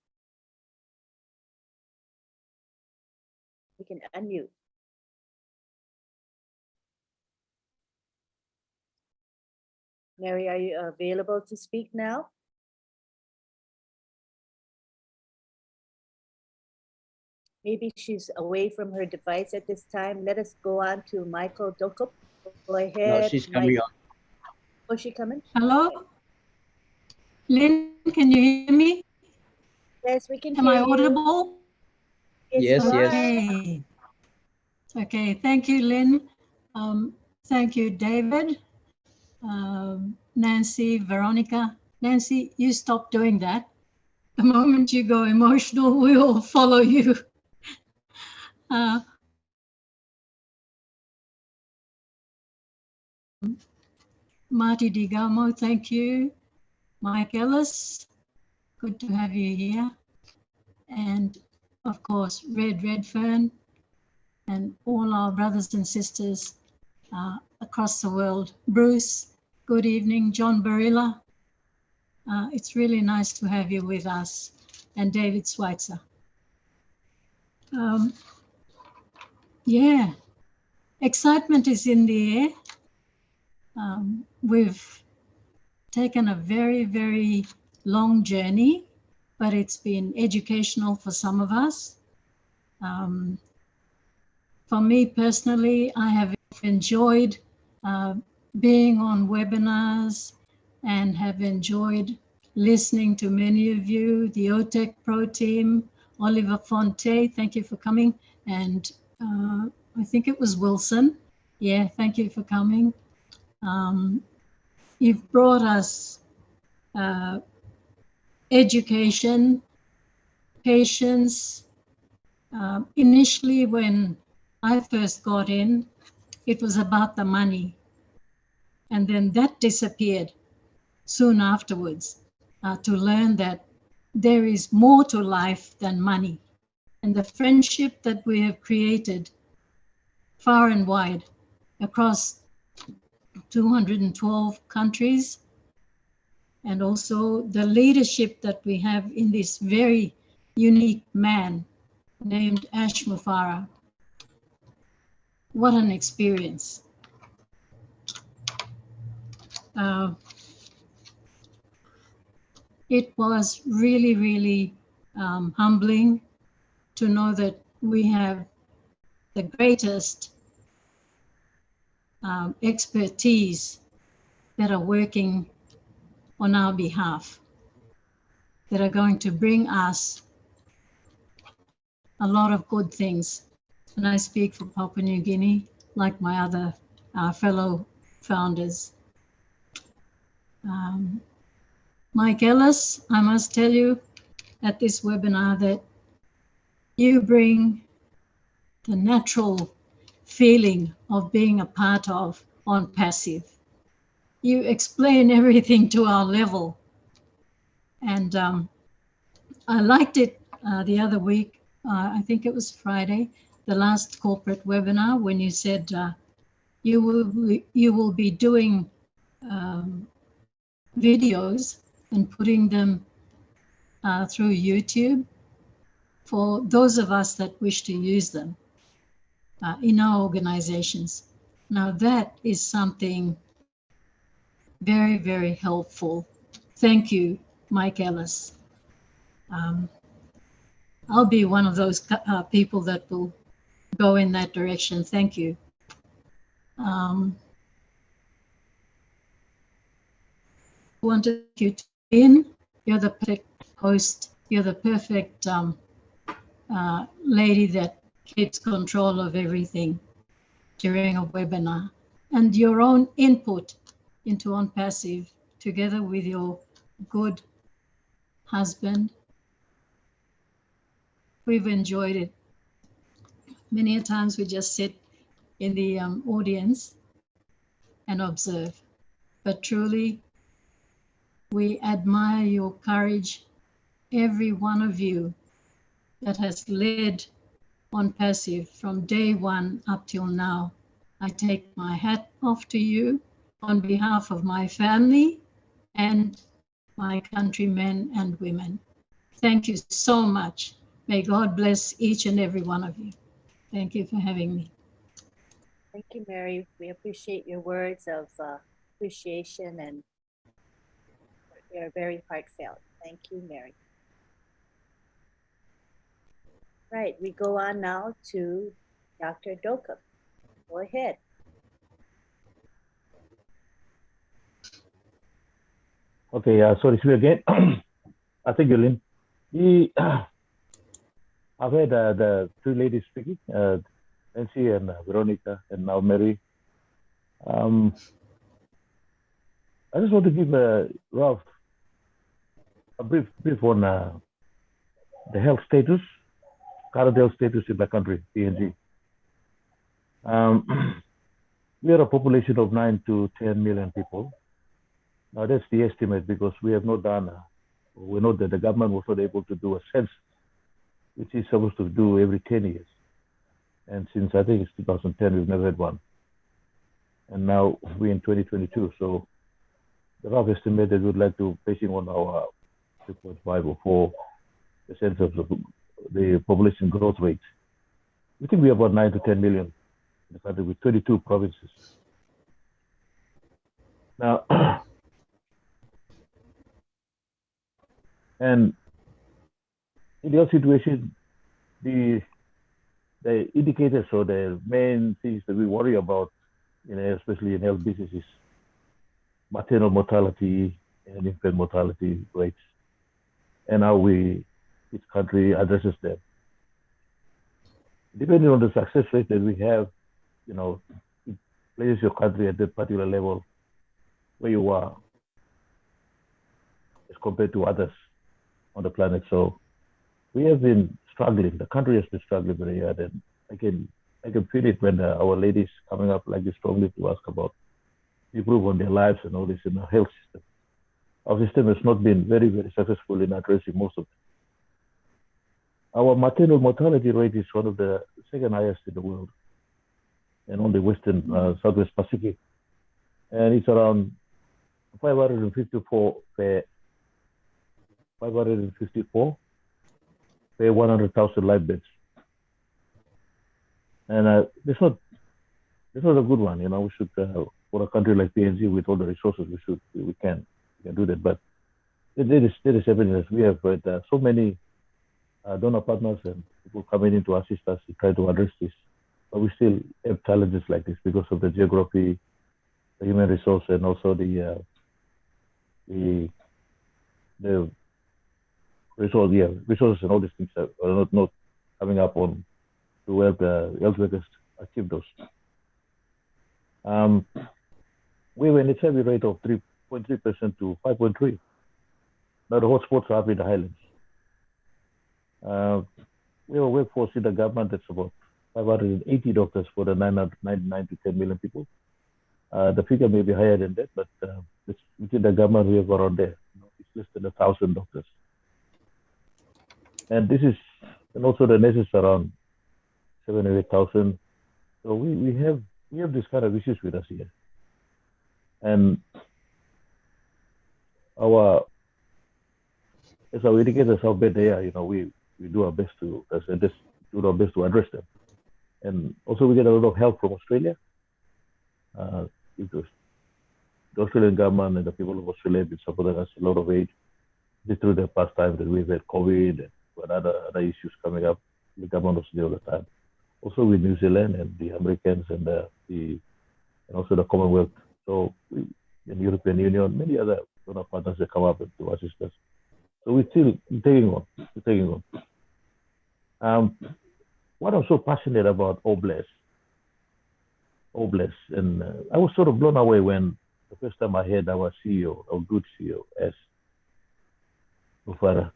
You can unmute. Mary, are you available to speak now? Maybe she's away from her device at this time. Let us go on to Michael Dokop. Go ahead. No, she's coming on. Oh, is she coming? Hello? Lynn, can you hear me? Yes, we can Am hear I you. audible? Yes, yes. Okay. Okay, thank you, Lynn. Thank you, David, Nancy, Veronica. Nancy, you stop doing that. The moment you go emotional, we all follow you. Marty DiGamo, thank you. Mike Ellis, good to have you here. And of course, Red Redfern and all our brothers and sisters across the world. Bruce, good evening. John Barilla, it's really nice to have you with us. And David Schweitzer. Yeah, excitement is in the air. We've taken a very, very long journey, but it's been educational for some of us. For me personally, I have enjoyed being on webinars and have enjoyed listening to many of you, the OTEC Pro team, Oliver Fonte, thank you for coming. And I think it was Wilson. Yeah, thank you for coming. You've brought us education, patience. Initially, when I first got in, it was about the money. And then that disappeared soon afterwards, to learn that there is more to life than money. And the friendship that we have created far and wide across 212 countries, and also the leadership that we have in this very unique man named Ash Mufareh. What an experience. It was really, really humbling to know that we have the greatest expertise that are working on our behalf, that are going to bring us a lot of good things. And I speak for Papua New Guinea, like my other fellow founders. Mike Ellis, I must tell you at this webinar that you bring the natural feeling of being a part of on passive. You explain everything to our level. And I liked it the other week, I think it was Friday, the last corporate webinar, when you said you will be doing videos and putting them through YouTube for those of us that wish to use them in our organizations. Now that is something very, very helpful. Thank you, Mike Ellis. I'll be one of those people that will go in that direction. Thank you. Wanted you to in. You're the perfect host. You're the perfect lady that keeps control of everything during a webinar. and your own input into On Passive, together with your good husband. We've enjoyed it. Many a times we just sit in the audience and observe. But truly, we admire your courage, every one of you that has led On Passive from day one up till now. I take my hat off to you on behalf of my family and my countrymen and women. Thank you so much. May God bless each and every one of you. Thank you for having me. Thank you, Mary. We appreciate your words of appreciation, and they are very heartfelt. Thank you, Mary. Right, we go on now to Dr. Dokam. Go ahead. Okay, sorry, see you again. I think you, Lynn. I've heard the two ladies speaking, Nancy and Veronica, and now Mary. I just want to give Ralph a brief on the health status, current health status in the country, PNG. We are a population of 9 to 10 million people. Now that's the estimate, because we have not done, we know that the government was not able to do a census, which is supposed to do every 10 years. And since I think it's 2010, we've never had one. And now we're in 2022. So the rough estimate that we'd like to, basing on our 3.5 or 4% of the population growth rate, we think we have about 9 to 10 million in the country with 22 provinces. Now, and in your situation, the indicators or the main things that we worry about, especially in health businesses, maternal mortality and infant mortality rates, and how each country addresses them. Depending on the success rate that we have, it places your country at that particular level where you are as compared to others on the planet. So we have been struggling. The country has been struggling very hard, and I can feel it when our ladies coming up like this strongly to ask about improve on their lives and all this in the health system. Our system has not been very, very successful in addressing most of it. Our maternal mortality rate is one of the second highest in the world, and on the Western Southwest Pacific, and it's around 554 per 100,000 live beds, and it's not a good one. We should, for a country like PNG with all the resources, we can do that. But there is evidence. We have had so many donor partners and people coming in to assist us to try to address this, but we still have challenges like this because of the geography, the human resource, and also the resources and all these things are not coming up on to help the health workers achieve those. We were in a survey rate of 3.3% to 5.3%. Now the hotspots are up in the highlands. We have a workforce in the government that's about 580 doctors for the 9 to 10 million people. The figure may be higher than that, but within the government we have around there. It's less than 1,000 doctors. And also the nurses around 7,000 or 8,000. So we have this kind of issues with us here. And as our indicators how bad they are, we do our best to address them. And also we get a lot of help from Australia. Because the Australian government and the people of Australia have been supporting us a lot of aid through the past time that we've had COVID and other issues coming up. The government of Australia all the time. Also with New Zealand and the Americans and also the Commonwealth. So and European Union, many other donor partners that come up to assist us. So we're still taking on. What I'm so passionate about Oblast Oblast. And I was sort of blown away when the first time I heard our CEO, our good CEO, as Mufara,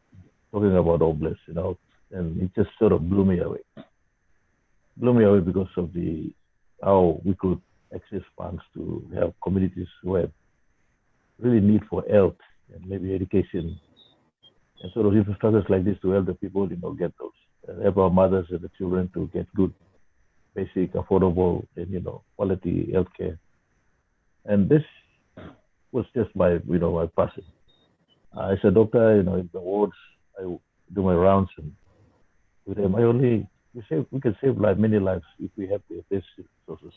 talking about Oblast, you know, and it just sort of blew me away. Blew me away because of how we could access funds to help communities who have really need for health and maybe education and sort of infrastructures like this to help the people, you know, get those, help our mothers and the children to get good, basic, affordable, and, you know, quality healthcare. And this was just my, you know, my passion. As a doctor, you know, in the wards, I do my rounds, and with them, we can save many lives if we have the basic resources.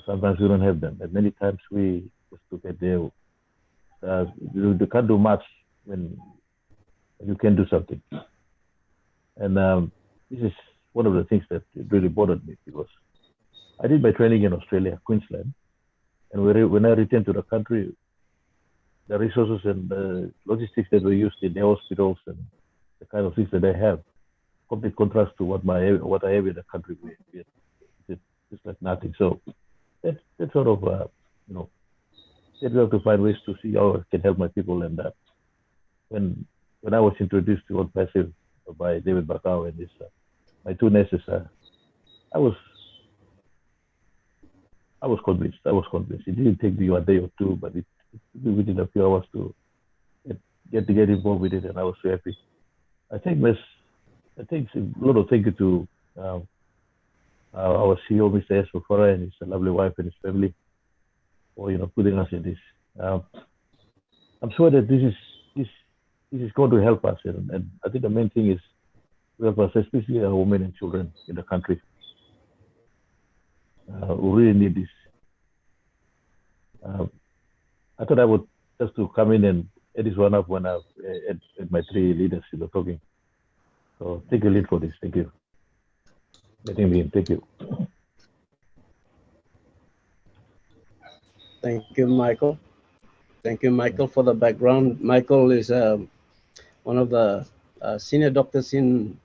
Sometimes we don't have them, and many times we just look at there. You can't do much when you can do something. And this is one of the things that really bothered me, because I did my training in Australia, Queensland, and when I returned to the country, the resources and the logistics that were used in the hospitals and the kind of things that they have, complete contrast to what I have in the country. It's like nothing. So that sort of, you know, we have to find ways to see how I can help my people. And when I was introduced to OnPassive by David Bakau and my two nurses, I was convinced. It didn't take me a day or two, but it within a few hours to get involved with it, and I was so happy. I think a lot of thank you to our CEO, Mr. S. Mufara, and his lovely wife and his family for, you know, putting us in this. I'm sure that this is going to help us, and I think the main thing is to help us, especially our women and children in the country who really need this. I thought I would just to come in and add this one up when I had my three leaders, you know, talking. So take a lead for this. Thank you. Letting me in. Thank you. Thank you, Michael. Thank you, Michael, for the background. Michael is one of the senior doctors in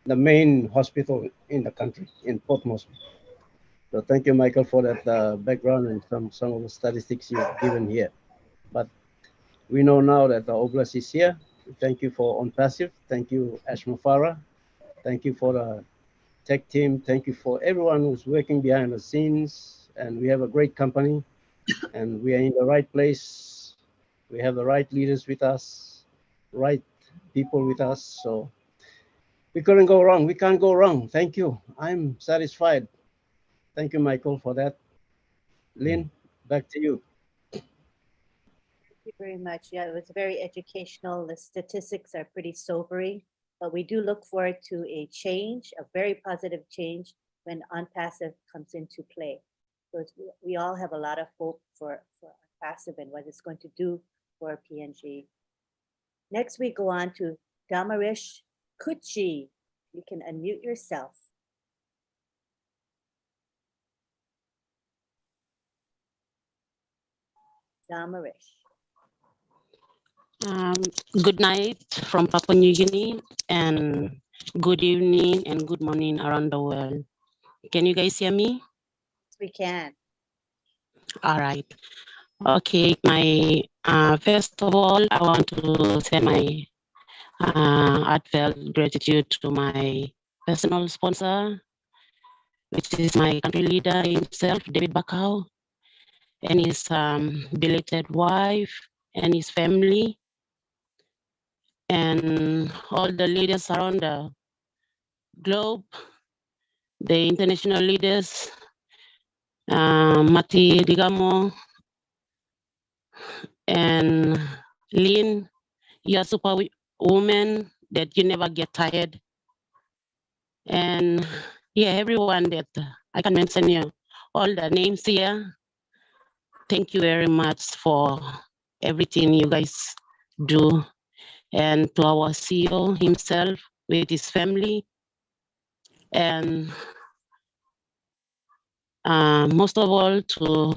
the main hospital in the country, in Port Moresby. So thank you, Michael, for that background and some of the statistics you've given here. But we know now that the Oblast is here. Thank you for OnPassive. Thank you, Ash Mufara. Thank you for the tech team. Thank you for everyone who's working behind the scenes. And we have a great company, and we are in the right place. We have the right leaders with us, right people with us. So we couldn't go wrong. We can't go wrong. Thank you. I'm satisfied. Thank you, Michael, for that. Lynn, back to you. Thank you very much. Yeah, it was very educational. The statistics are pretty sobering, but we do look forward to a change, a very positive change, when OnPassive comes into play. So we all have a lot of hope for OnPassive and what it's going to do for PNG. Next, we go on to Damarish Kuchi. You can unmute yourself. Damarish. Good night from Papua New Guinea, and good evening and good morning around the world. Can you guys hear me? We can. All right. Okay, my first of all, I want to say my heartfelt gratitude to my personal sponsor, which is my country leader himself, David Bakau, and his belated wife and his family, and all the leaders around the globe, the international leaders, Mati Digamo and Lynn. You're super woman that you never get tired. And yeah, everyone that I can mention you, all the names here. Thank you very much for everything you guys do. And to our CEO himself with his family. And most of all to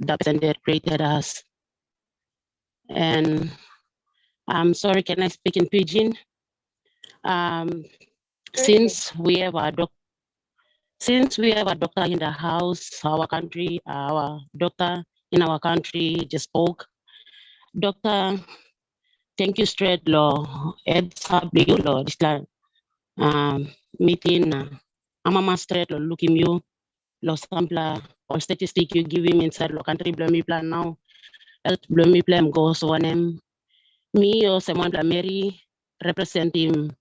the person that created us. And I'm sorry, can I speak in Pidgin? Since we have our Since we have a doctor in the house, our country, our doctor in our country just spoke. Doctor, thank you straight law. It's a big law. This meeting. I'm a straight law looking you. Law sample all statistic you give him inside law country blame plan now. Health blame plan goes on him. Me or someone la Mary representing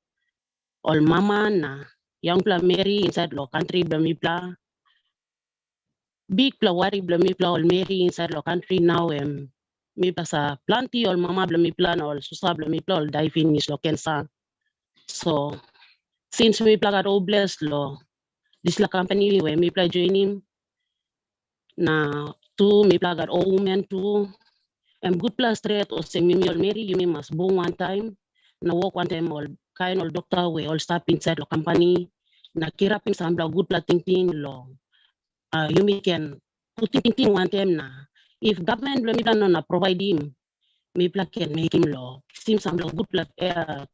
all mama na young pla Mary inside law country blame plan. Big pla worry blame plan all Mary inside law country now me pasa plenty all mama blame plan all susa blame plan all die finish law cancer. So since me pla got all blessed law, this la company where me pla joining na two me pla got all women too. Good plus straight or semi all Mary you must born one time. Na work one time all kind of doctor we all stop inside the company. Na kira ping sambla good plus thinking law. You can put thinking one time na. If government me plan na provide him, me plan can make him law. Seems sambla good plus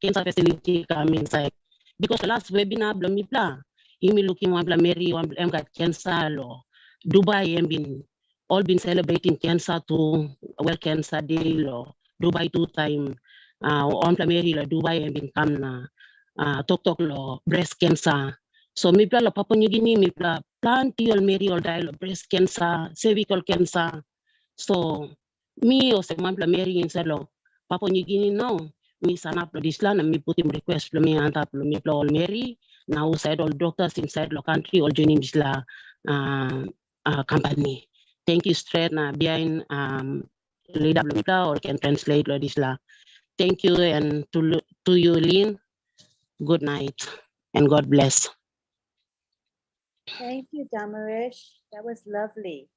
cancer facility come inside. Because the last webinar me plan, you me looking one plan Mary one got cancer law. Dubai all been celebrating cancer to World Cancer Day law. Dubai 2 time on Mary la Dubai and been come na talk law breast cancer. So me pla la Papua New Guinea me pla plenty all Mary all die breast cancer, cervical cancer. So me or someone pla Mary inside law Papua New Guinea now. Me sign up this land and me put him request for me and up me pla all Mary. Now side all doctors inside the country all joining this la company. Thank you straight na behind leader or can translate this la. Thank you and to you Lynn. Good night and God bless. Thank you, Damarish. That was lovely.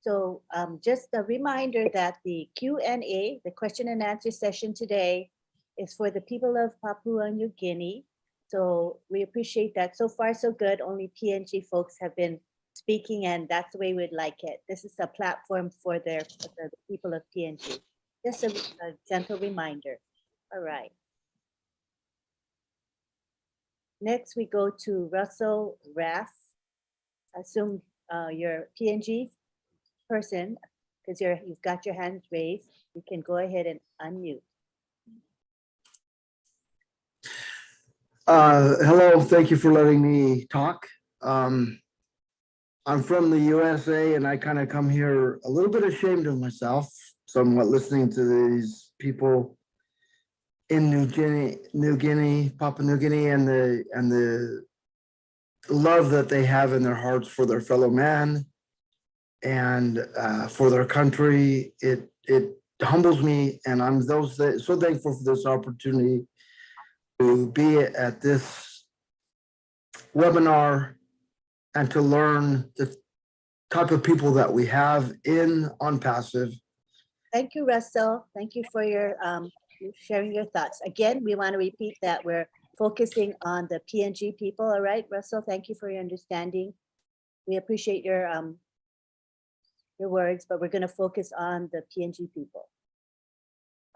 So just a reminder that the Q&A, the question and answer session today is for the people of Papua New Guinea. So we appreciate that. So far, so good. Only PNG folks have been speaking, and that's the way we'd like it. This is a platform for the people of PNG. Just a gentle reminder. All right. Next, we go to Russell Raff. Assume you're PNG person because you've got your hand raised. You can go ahead and unmute. Hello, thank you for letting me talk. I'm from the USA and I kind of come here a little bit ashamed of myself, somewhat listening to these people in New Guinea, Papua New Guinea, and the love that they have in their hearts for their fellow man and for their country. It humbles me, and I'm so thankful for this opportunity to be at this webinar and to learn the type of people that we have on Passive. Thank you, Russell. Thank you for your sharing your thoughts. Again, we want to repeat that we're focusing on the PNG people. All right, Russell, thank you for your understanding. We appreciate your words, but we're going to focus on the PNG people.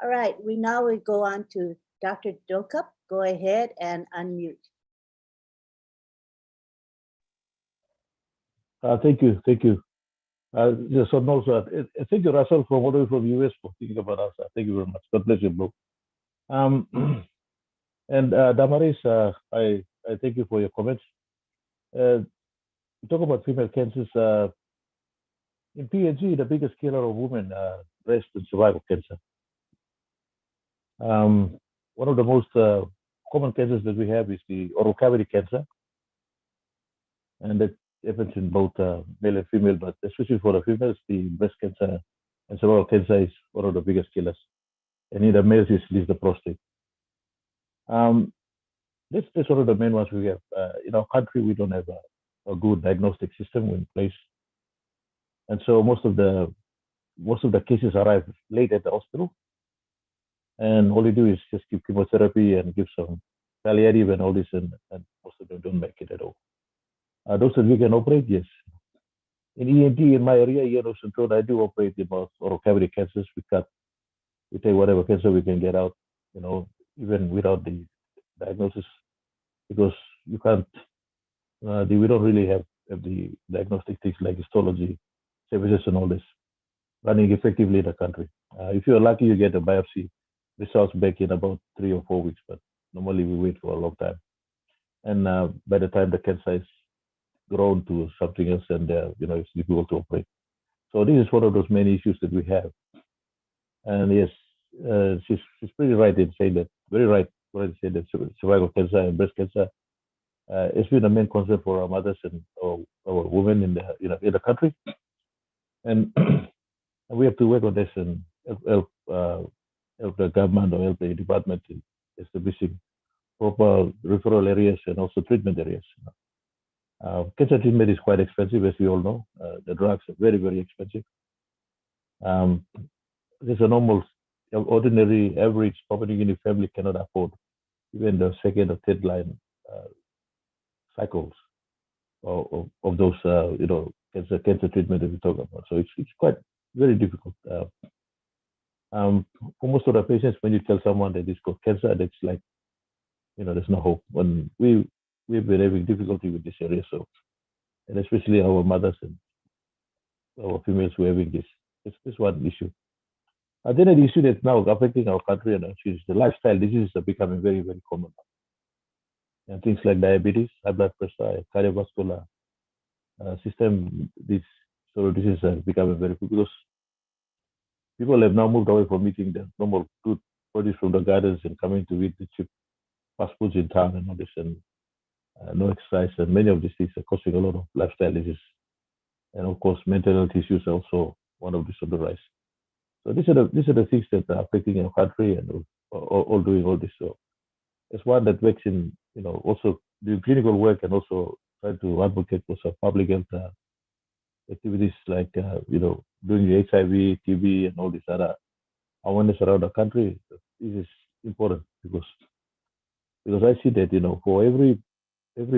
All right, we go on to Dr. Dokup. Go ahead and unmute. Thank you. Yes, so also, thank you, Russell, from all the way from US for thinking about us. Thank you very much. God bless you, bro. And Damaris, I thank you for your comments. You talk about female cancers. In PNG, the biggest killer of women, breast and cervical cancer. One of the most common cancers that we have is the oral cavity cancer, and that happens in both male and female, but especially for the females, the breast cancer and cervical cancer is one of the biggest killers. And in the males, is the prostate. That's one of the main ones we have. In our country, we don't have a good diagnostic system in place, and so most of the cases arrive late at the hospital, and all you do is just give chemotherapy and give some palliative and all this, and most of them don't make it at all. Those that we can operate, yes. In ENT, in my area, Central, I do operate about oral cavity cancers. We take whatever cancer we can get out, even without the diagnosis, because you can't, we don't really have have the diagnostic things like histology services and all this running effectively in the country. If you're lucky, you get a biopsy results back in about 3 or 4 weeks, but normally we wait for a long time. And by the time the cancer is grown to something else, and it's difficult to operate. So this is one of those many issues that we have. And yes, she's pretty right in saying that. Very right when I say that cervical cancer and breast cancer it's been a main concern for our mothers and our women in the country, and we have to work on this and help the government or help the department in establishing proper referral areas and also treatment areas. Cancer treatment is quite expensive, as we all know. The drugs are very, very expensive. There's a normal, ordinary, average Papua New Guinea family cannot afford even the second or third line cycles of those, cancer treatment that we talk about. So it's quite very difficult. For most of the patients, when you tell someone that it's got cancer, that's like, there's no hope. When we've been having difficulty with this area, so, and especially our mothers and our females who are having this one issue. Then an issue that's now affecting our country and is the lifestyle diseases are becoming very, very common. And things like diabetes, high blood pressure, cardiovascular system, these sort of diseases are becoming very good because people have now moved away from eating the normal good produce from the gardens and coming to eat the cheap fast foods in town and all this, and no exercise. And many of these things are causing a lot of lifestyle diseases. And of course, mental health issues are also one of these on the rise. So these are the things that are affecting our country and all doing all this. So it's one that works in, also doing clinical work and also trying to advocate for some public health activities like, doing the HIV, TB, and all this other awareness around the country. This is important because I see that, for every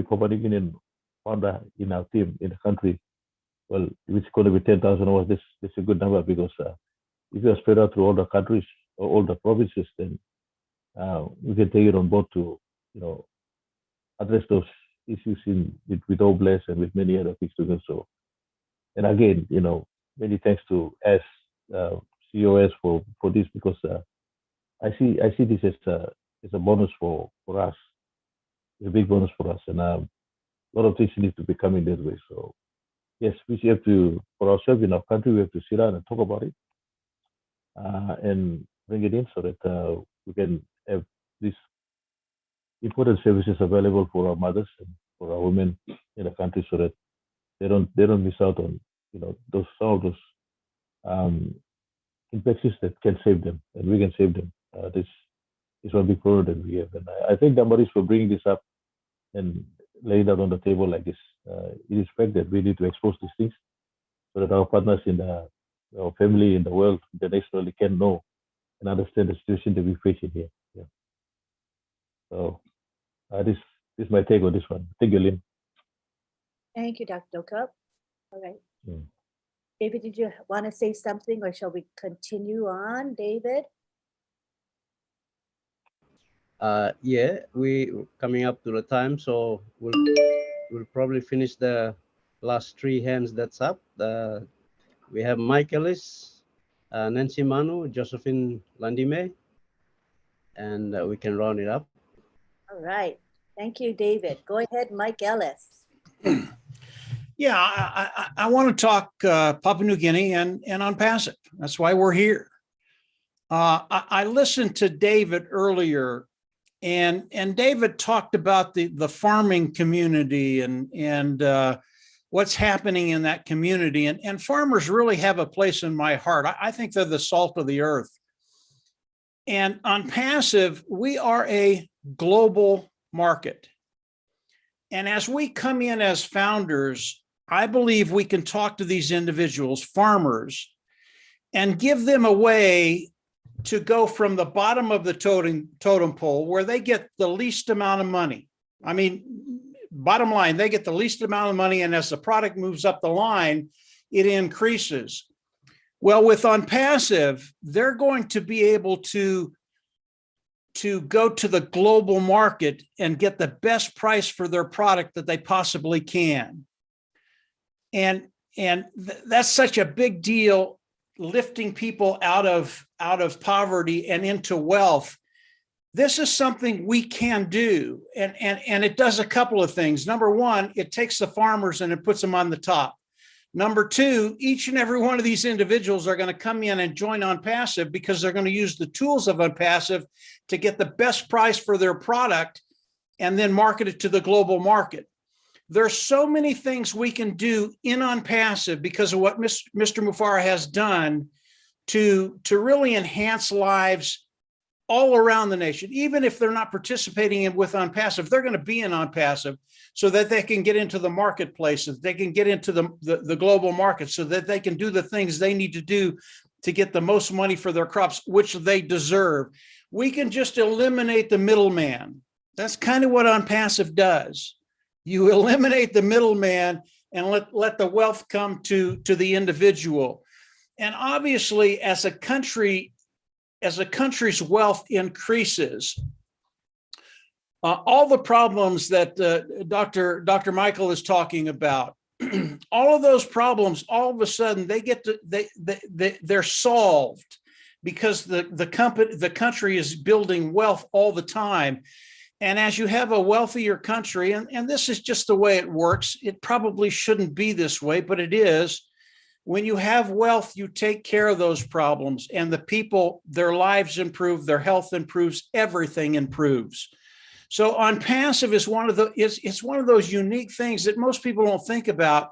Papua New Guinean founder in our team in the country, well, it's going to be 10,000 hours. That's a good number because if you are spread out through all the countries or all the provinces, then we can take it on board to, address those issues with Oblast and with many other things to do. So, and again, many thanks to COS for this because I see this as a bonus for us. It's a big bonus for us, and a lot of things need to be coming that way. So, yes, we have to, for ourselves in our country, we have to sit down and talk about it. And bring it in so that we can have these important services available for our mothers and for our women in the country, so that they don't miss out on some of those infections that can save them, and we can save them. This is one big problem that we have, and I thank Damaris for bringing this up and laying it out on the table like this. It is fact that we need to expose these things so that our partners in our family in the world internationally can know and understand the situation that we face in here. Yeah. So this is my take on this one. Thank you, Lynn. Thank you, Dr. Dokup. All right. Mm. David, did you want to say something or shall we continue on, David? Yeah, we coming up to the time, so we'll probably finish the last 3 hands that's up. We have Mike Ellis, Nancy Manu, Josephine Landime, and we can round it up. All right. Thank you, David. Go ahead, Mike Ellis. Yeah, I want to talk Papua New Guinea and UNPASIV. That's why we're here. I listened to David earlier, and David talked about the farming community and what's happening in that community. And farmers really have a place in my heart. I think they're the salt of the earth. And UNPASIV, we are a global market. And as we come in as founders, I believe we can talk to these individuals, farmers, and give them a way to go from the bottom of the totem pole where they get the least amount of money. I mean, bottom line, they get the least amount of money, and as the product moves up the line, it increases. Well, with UNPASIV, they're going to be able to go to the global market and get the best price for their product that they possibly can. That's such a big deal, lifting people out of poverty and into wealth. This is something we can do, and it does a couple of things. Number one, it takes the farmers and it puts them on the top. Number two, each and every one of these individuals are going to come in and join OnPassive because they're going to use the tools of OnPassive to get the best price for their product and then market it to the global market. There's so many things we can do in OnPassive because of what Mr. Mufara has done to really enhance lives all around the nation. Even if they're not participating with OnPassive, they're going to be in OnPassive so that they can get into the marketplace, so they can get into the global market, so that they can do the things they need to do to get the most money for their crops, which they deserve. We can just eliminate the middleman. That's kind of what OnPassive does. You eliminate the middleman and let the wealth come to the individual. And obviously, as a country's wealth increases, all the problems that Dr. Michael is talking about, all of those problems, all of a sudden they're solved because the country is building wealth all the time. And as you have a wealthier country, and this is just the way it works, it probably shouldn't be this way, but it is. When you have wealth, you take care of those problems, and the people, their lives improve, their health improves, everything improves. So OnPassive is it's one of those unique things that most people don't think about.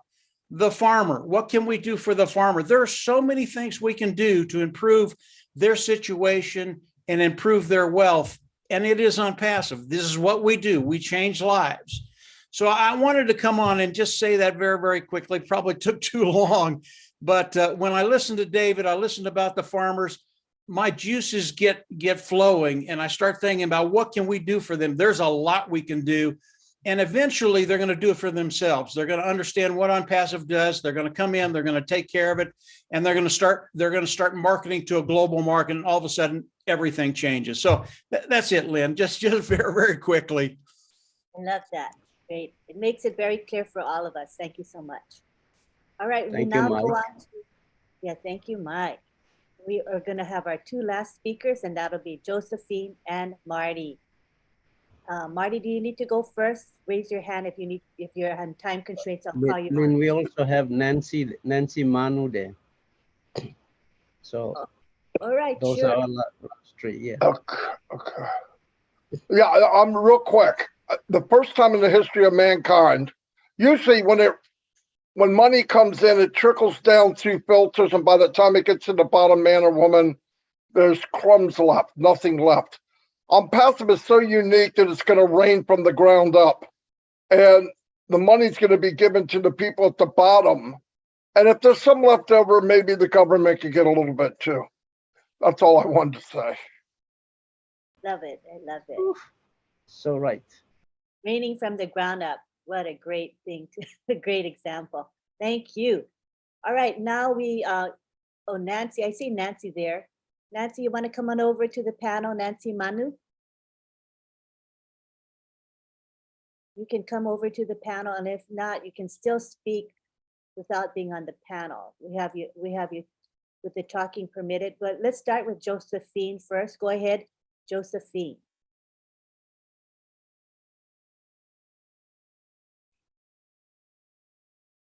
The farmer, what can we do for the farmer? There are so many things we can do to improve their situation and improve their wealth. And it is OnPassive. This is what we do. We change lives. So I wanted to come on and just say that very, very quickly. Probably took too long. But when I listened to David, I listened about the farmers, my juices get flowing. And I start thinking about what can we do for them? There's a lot we can do. And eventually they're going to do it for themselves. They're going to understand what OnPassive does. They're going to come in, they're going to take care of it, and they're going to start marketing to a global market, and all of a sudden everything changes. So that's it, Lynn. Just very, very quickly. I love that. Great. It makes it very clear for all of us. Thank you so much. All right, we now go on to, thank you, Mike. We are going to have our two last speakers, and that'll be Josephine and Marty. Marty, do you need to go first? Raise your hand if you're on time constraints. I'll call you. Then we also have Nancy Manu there. So all right, those sure. are our last three. Yeah. Okay. Yeah, I'm real quick. The first time in the history of mankind, usually when money comes in, it trickles down through filters, and by the time it gets to the bottom man or woman, there's crumbs left, nothing left. OnPassive is so unique that it's going to rain from the ground up, and the money's going to be given to the people at the bottom. And if there's some left over, maybe the government can get a little bit too. That's all I wanted to say. Love it. I love it. So right. Raining from the ground up. What a great thing, a great example. Thank you. All right, now Nancy, I see Nancy there. Nancy, you want to come on over to the panel, Nancy Manu? You can come over to the panel, and if not, you can still speak without being on the panel. We have you with the talking permitted, but let's start with Josephine first. Go ahead, Josephine.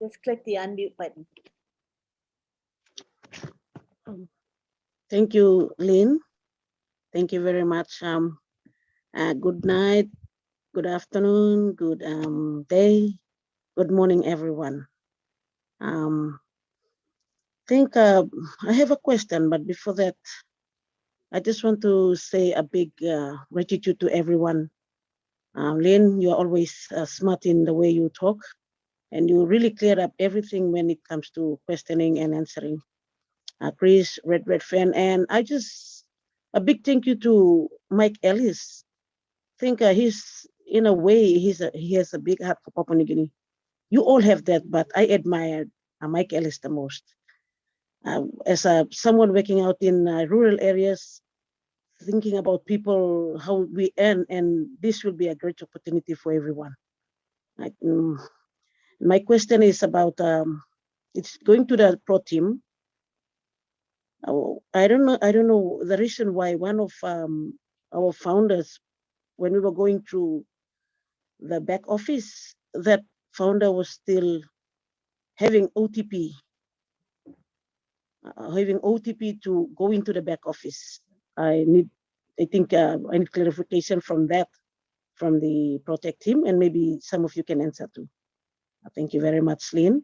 Just click the unmute button. Thank you, Lynn. Thank you very much. Good night, good afternoon, good day, good morning, everyone. I have a question, but before that, I just want to say a big gratitude to everyone. Lynn, you're always smart in the way you talk, and you really clear up everything when it comes to questioning and answering. Chris, Red fan, and a big thank you to Mike Ellis. I think he's, in a way, he has a big heart for Papua New Guinea. You all have that, but I admire Mike Ellis the most. As someone working out in rural areas, thinking about people, how we earn, and this will be a great opportunity for everyone. My question is about It's going to the pro team. I don't know the reason why one of our founders, when we were going through the back office, that founder was still having OTP, to go into the back office. I think I need clarification from that, from the Protect team, and maybe some of you can answer too. Thank you very much, Lynn.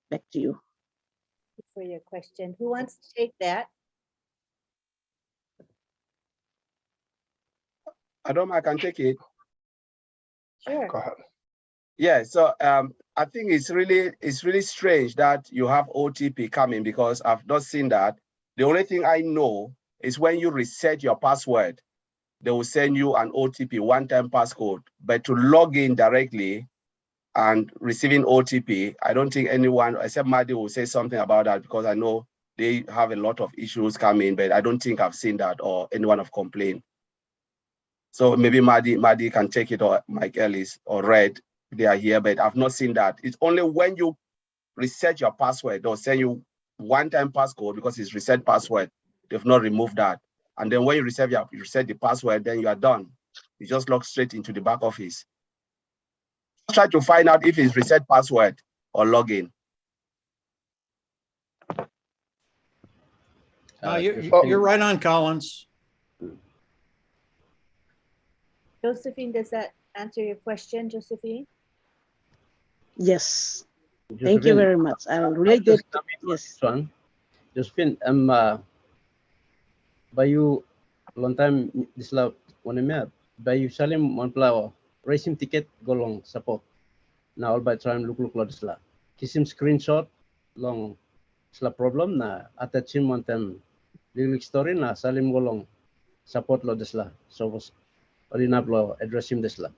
Back to you. Thank you for your question. Who wants to take that? I can take it. Sure. Go ahead. Yeah, so I think it's really strange that you have OTP coming, because I've not seen that. The only thing I know is when you reset your password, they will send you an OTP, one-time passcode. But to log in directly and receiving OTP, I don't think anyone except Madi will say something about that, because I know they have a lot of issues coming, but I don't think I've seen that or anyone have complained. So maybe Madi can take it, or Mike Ellis or Red, they are here, but I've not seen that. It's only when you reset your password, they'll send you one-time passcode, because it's reset password. They've not removed that. And then when you reset the password, then you are done. You just log straight into the back office. Try to find out if it's reset password or login. You're right on, Collins. Josephine, does that answer your question, Josephine? Yes. Thank you very much. I really did. Yes. Josephine, Bayu long time disla one mer Bayu Salim one plau racing ticket golong support. Now all by time look lo disla. Kisim screenshot long sla problem na attach him one time lyric story na Salim golong support lo disla. So was enough lo address him disla.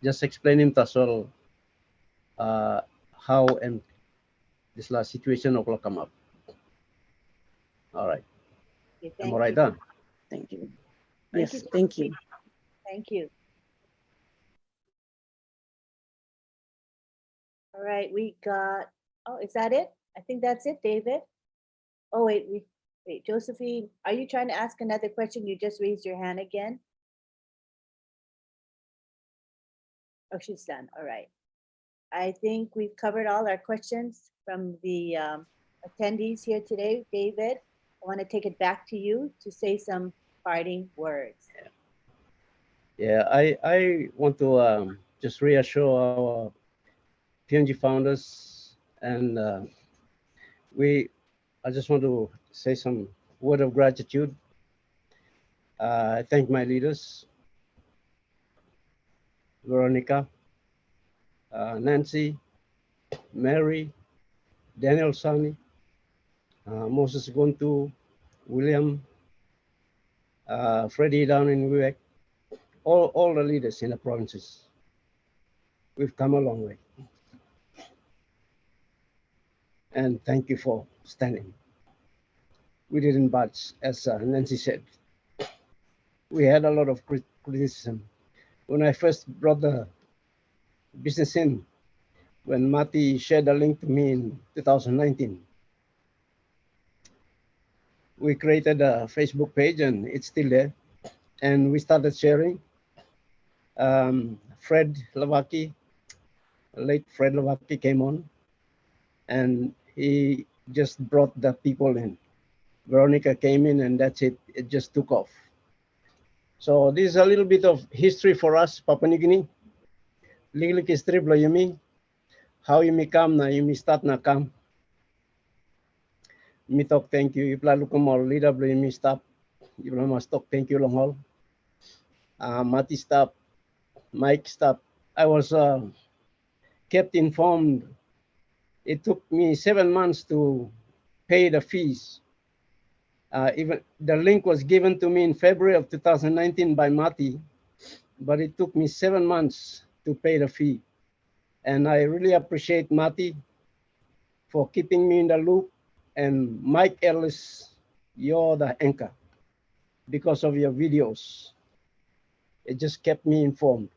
Just explain him tasol how and this last situation will come up. All right. Okay, I'm all right done. Thank you. Thank Yes, you, thank you. Thank you. All right, we got, oh, is that it? I think that's it, David. Oh, wait, Josephine, are you trying to ask another question? You just raised your hand again. Oh, she's done. All right. I think we've covered all our questions from the attendees here today. David, I want to take it back to you to say some parting words. Yeah, I want to just reassure our PNG founders, and I just want to say some word of gratitude. I thank my leaders, Veronica, Nancy, Mary, Daniel Sani, Moses Gontu, William, Freddie down in Quebec, all the leaders in the provinces. We've come a long way. And thank you for standing. We didn't budge, as Nancy said. We had a lot of criticism. When I first brought the business in, when Mati shared a link to me in 2019, we created a Facebook page and it's still there. And we started sharing. Fred Lavaki, late Fred Lavaki came on, and he just brought the people in. Veronica came in, and that's it. It just took off. So this is a little bit of history for us, Papua New Guinea. Lilik history blo yumi. How you may come na you may start na come. Me talk thank you. If la look more leader blo yumi stop. You must talk thank you long haul. Mati stop. Mike stop. I was kept informed. It took me 7 months to pay the fees. Even the link was given to me in February of 2019 by Mati, but it took me 7 months to pay the fee. And I really appreciate Mati for keeping me in the loop. And Mike Ellis, you're the anchor because of your videos. It just kept me informed.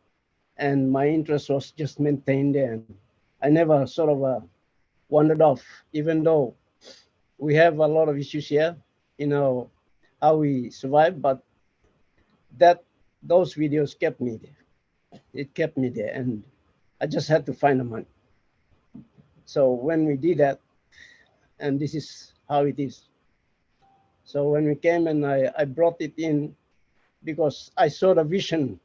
And my interest was just maintained there. And I never sort of wandered off, even though we have a lot of issues here, how we survive, but those videos kept me there. It kept me there, and I just had to find the money. So when we did that, and this is how it is. So when we came and I brought it in because I saw the vision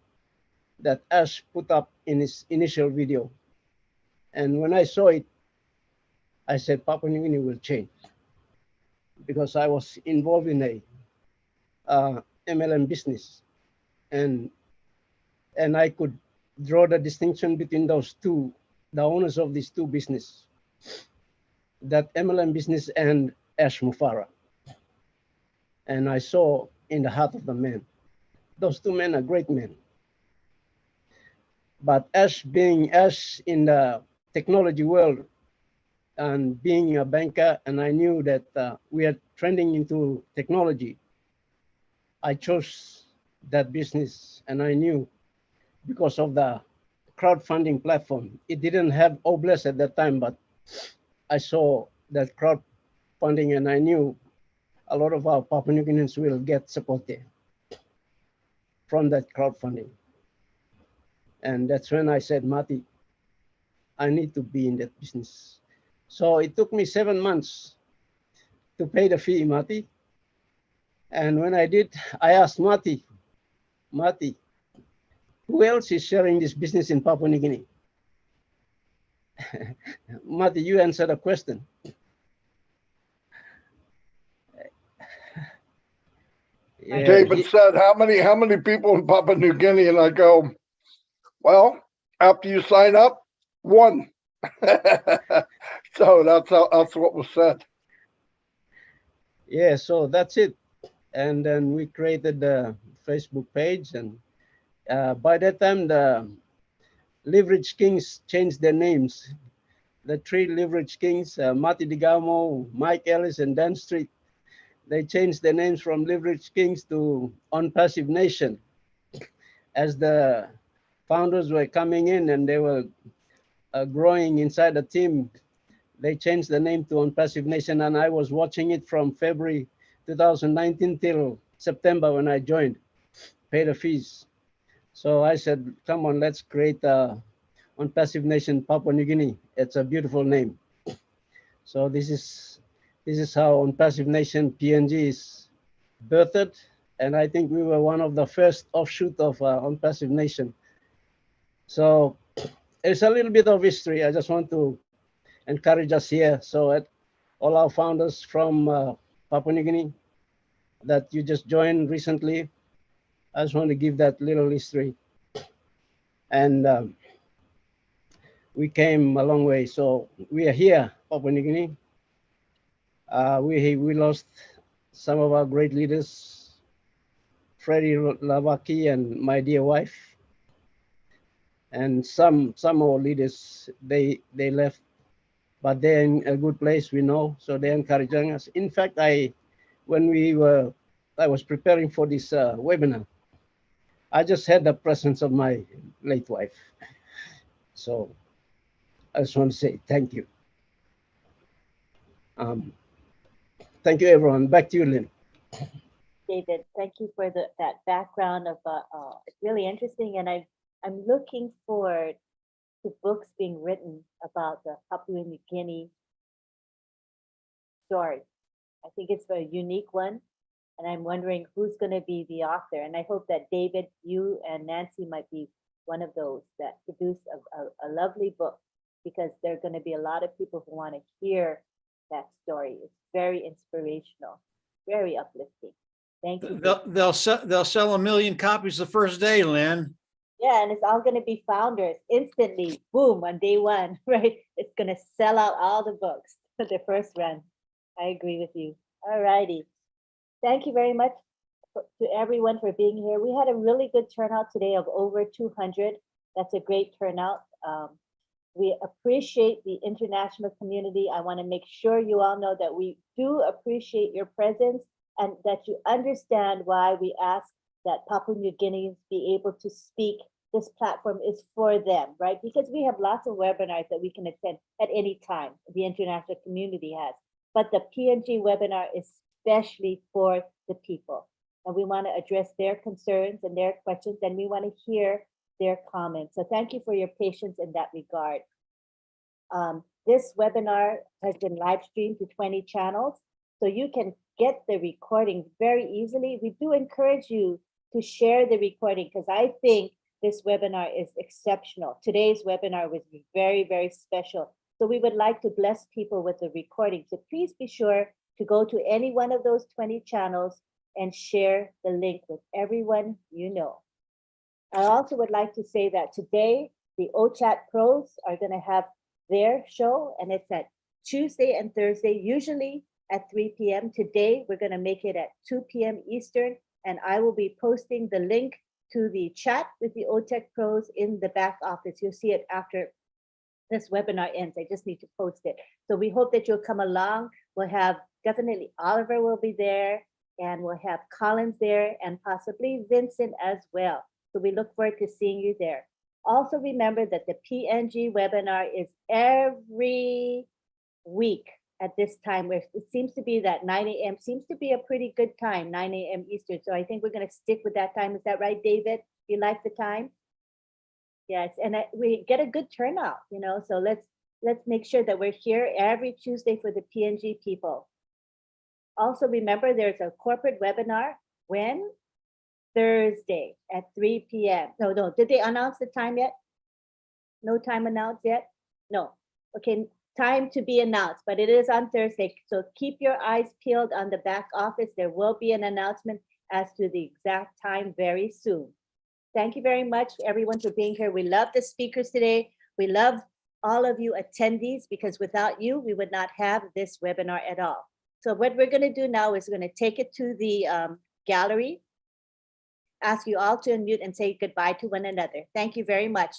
that Ash put up in his initial video. And when I saw it, I said, Papua New Guinea will change. Because I was involved in a MLM business. And I could draw the distinction between those two, the owners of these two businesses, that MLM business and Ash Mufara. And I saw in the heart of the man, those two men are great men. But Ash being Ash in the technology world and being a banker, and I knew that we are trending into technology, I chose that business, and I knew because of the crowdfunding platform. It didn't have Obless at that time, but I saw that crowdfunding, and I knew a lot of our Papua New Guineans will get support there from that crowdfunding. And that's when I said, Mati, I need to be in that business. So it took me 7 months to pay the fee, Mati. And when I did, I asked Mati, who else is sharing this business in Papua New Guinea? Mati, you answer the question. Yeah, David said, how many people in Papua New Guinea? And I go, well, after you sign up, 1. So that's what was said. Yeah, so that's it. And then we created the Facebook page, and by that time the Leverage Kings changed their names. The 3 Leverage Kings, Mati Digamo, Mike Ellis, and Dan Street, they changed their names from Leverage Kings to On Passive Nation. As the founders were coming in and they were growing inside the team, they changed the name to On Passive Nation, and I was watching it from February 2019 till September when I joined, pay the fees. So I said, come on, let's create On Passive Nation Papua New Guinea. It's a beautiful name. So this is how On Passive Nation PNG is birthed, and I think we were one of the first offshoot of On Passive Nation. So it's a little bit of history. I just want to encourage us here. So all our founders from Papua New Guinea that you just joined recently, I just want to give that little history. And we came a long way. So we are here, Papua New Guinea. We lost some of our great leaders, Freddie Lavaki and my dear wife. And some of our leaders, they left, but they're in a good place, we know, so they're encouraging us. In fact, I was preparing for this webinar, I just had the presence of my late wife. So I just want to say thank you. Thank you, everyone. Back to you, Lynn. David, thank you for that background of it's really interesting, and I'm looking forward to books being written about the Papua New Guinea story. I think it's a unique one, and I'm wondering who's going to be the author. And I hope that David, you and Nancy might be one of those that produce a lovely book, because there are going to be a lot of people who want to hear that story. It's very inspirational, very uplifting. Thank you. They'll sell 1 million copies the first day, Lynn. Yeah, and it's all going to be founders instantly. Boom, on day 1, right? It's going to sell out all the books for the first run. I agree with you. All righty. Thank you very much to everyone for being here. We had a really good turnout today of over 200. That's a great turnout. We appreciate the international community. I want to make sure you all know that we do appreciate your presence, and that you understand why we ask that Papua New Guineans be able to speak this platform is for them, right? Because we have lots of webinars that we can attend at any time, the international community has. But the PNG webinar is especially for the people. And we want to address their concerns and their questions, and we want to hear their comments. So thank you for your patience in that regard. This webinar has been live streamed to 20 channels, so you can get the recording very easily. We do encourage you to share the recording because I think this webinar is exceptional. Today's webinar was very, very special. So we would like to bless people with the recording. So please be sure to go to any one of those 20 channels and share the link with everyone you know. I also would like to say that today, the OChat pros are going to have their show, and it's at Tuesday and Thursday, usually at 3 p.m. Today, we're going to make it at 2 p.m. Eastern, and I will be posting the link to the chat with the OTech pros in the back office. You'll see it after this webinar ends. I just need to post it. So we hope that you'll come along. We'll have definitely Oliver will be there, and we'll have Collins there, and possibly Vincent as well. So we look forward to seeing you there. Also remember that the PNG webinar is every week at this time, where it seems to be that 9 a.m. seems to be a pretty good time, 9 a.m. Eastern. So I think we're going to stick with that time. Is that right, David? You like the time? Yes, and we get a good turnout, you know, so let's make sure that we're here every Tuesday for the PNG people. Also remember there's a corporate webinar when? Thursday at 3 p.m. No, did they announce the time yet? No time announced yet? No, okay, time to be announced, but it is on Thursday. So keep your eyes peeled on the back office. There will be an announcement as to the exact time very soon. Thank you very much, everyone, for being here. We love the speakers today. We love all of you attendees, because without you, we would not have this webinar at all. So what we're going to do now is we're going to take it to the gallery, ask you all to unmute and say goodbye to one another. Thank you very much.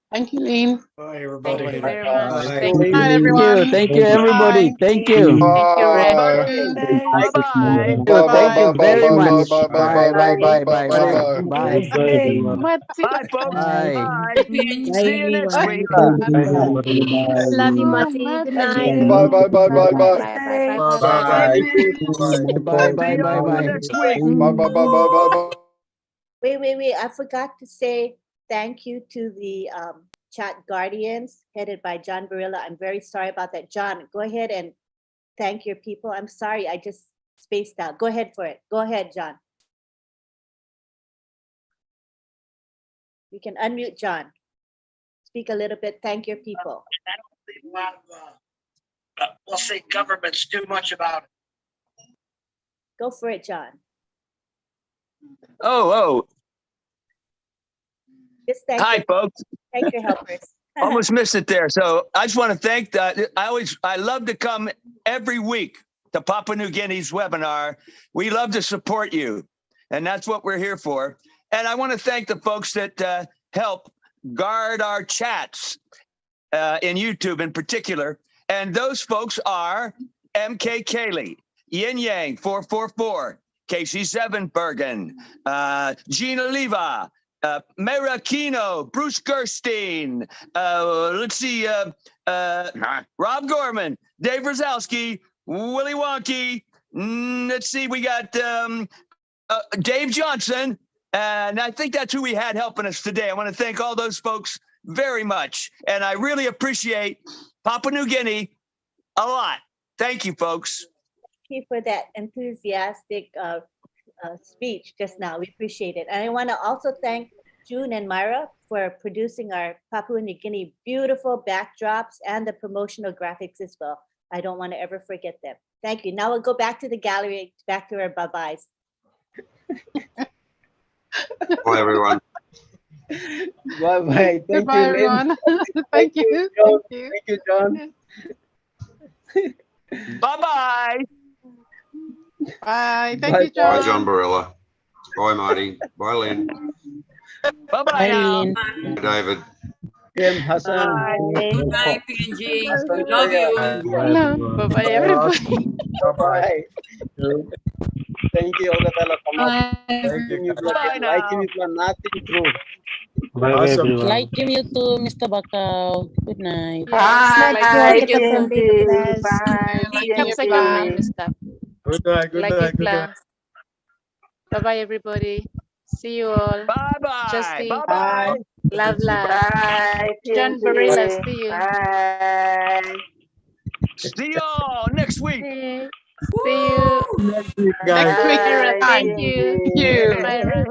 Thank you, Lynn. Bye, everybody. Thank you very much. Thank you, everyone. Thank you, everybody. Thank you. Thank you, Red. Bye-bye. Bye-bye. Thank you very much. Bye, Bye, bye, bye, bye, bye, bye. Hey, Mati. Bye, folks. Bye. Bye. See you next week. Love you, Oh, Mati. Good Mati. night. bye, bye, bye, bye, bye. Bye. Bye. Bye, bye, bye, bye. Next week. Bye, bye, bye, bye, bye, bye. Wait. I forgot to say thank you to the chat guardians headed by John Barilla. I'm very sorry about that. John, go ahead and thank your people. I'm sorry, I just spaced out. Go ahead for it. Go ahead, John. You can unmute, John. Speak a little bit. Thank your people. I don't believe a lot of, we'll say governments do much about it. Go for it, John. Oh. Just thank Hi, folks. Thank your helpers. Almost missed it there. So I just want to thank I love to come every week to Papua New Guinea's webinar. We love to support you, and that's what we're here for. And I want to thank the folks that help guard our chats in YouTube in particular. And those folks are MK Kaylee, Yin Yang 444, Casey Zevenbergen, Gina Leva, Mera Kino, Bruce Gerstein, let's see, Rob Gorman, Dave Rosowski, Willie Wonky, let's see, we got Dave Johnson, and I think that's who we had helping us today. I want to thank all those folks very much, and I really appreciate Papua New Guinea a lot. Thank you, folks. Thank you for that enthusiastic speech just now. We appreciate it. And I want to also thank June and Myra for producing our Papua New Guinea beautiful backdrops and the promotional graphics as well. I don't want to ever forget them. Thank you. Now we'll go back to the gallery, back to our bye-byes. Bye, everyone. Bye-bye. Thank Goodbye, you, Lynn. everyone. Thank you. John. Thank you. Thank you, John. Bye-bye. Bye. Thank you, John. Bye, John Barilla. Bye, Marty. Bye, Lynn. Bye-bye now. Bye, David. Tim Hassan. Bye, PNG. Love you. Hello. Bye-bye, everybody. Bye-bye. Thank you, Olga Tala. Bye. Bye now. Nothing true. Bye, Awesome. everyone. Like you too, Mr. Bakau. Good night. Bye. Like Thank you, you. Bye. Ikap sa Bye. Mr. Good night. Good Like night. it Good night. Bye bye everybody. See you all. Bye bye. Justy. Bye bye. Love. Bye. John Barilla, see you. Bye. See y'all next week. See you. Next week, Next week. Vera, Bye. thank you. Thank you. Myra.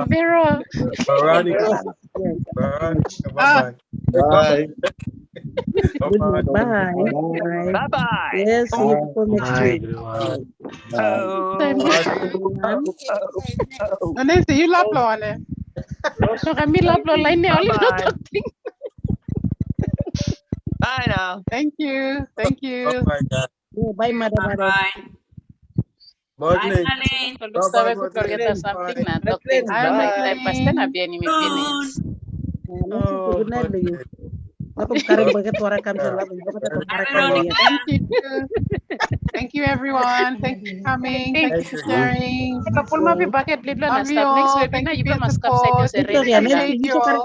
Vera. Veronica. Yes. Veronica. Ah. Bye-bye. Good night. Bye. Bye. Bye bye. Yes, see you for next Bye, week. everyone. No, Nancy, you love law on it. So kami love lo line niya ulit Bye-bye. natin. Bye now. Thank you. Thank you. Oh my God. Yeah, bye, Mother. Morning. Kalau sabe ko kalgeta something na talk things Bye, na Marlene. pasta na bien ni mi finish. Good night, lagi. Ako karang bagat wara kam sa labo. Bagat ako karang ya. Thank you. Thank you, everyone. Thank you for coming. Thank you for sharing. Kapul ma pi bucket lid lo na Love stop you next all. webinar Thank you iba for your mas kapsa support. Diyos Ito kaya, Appreciate hindi you ko all. karang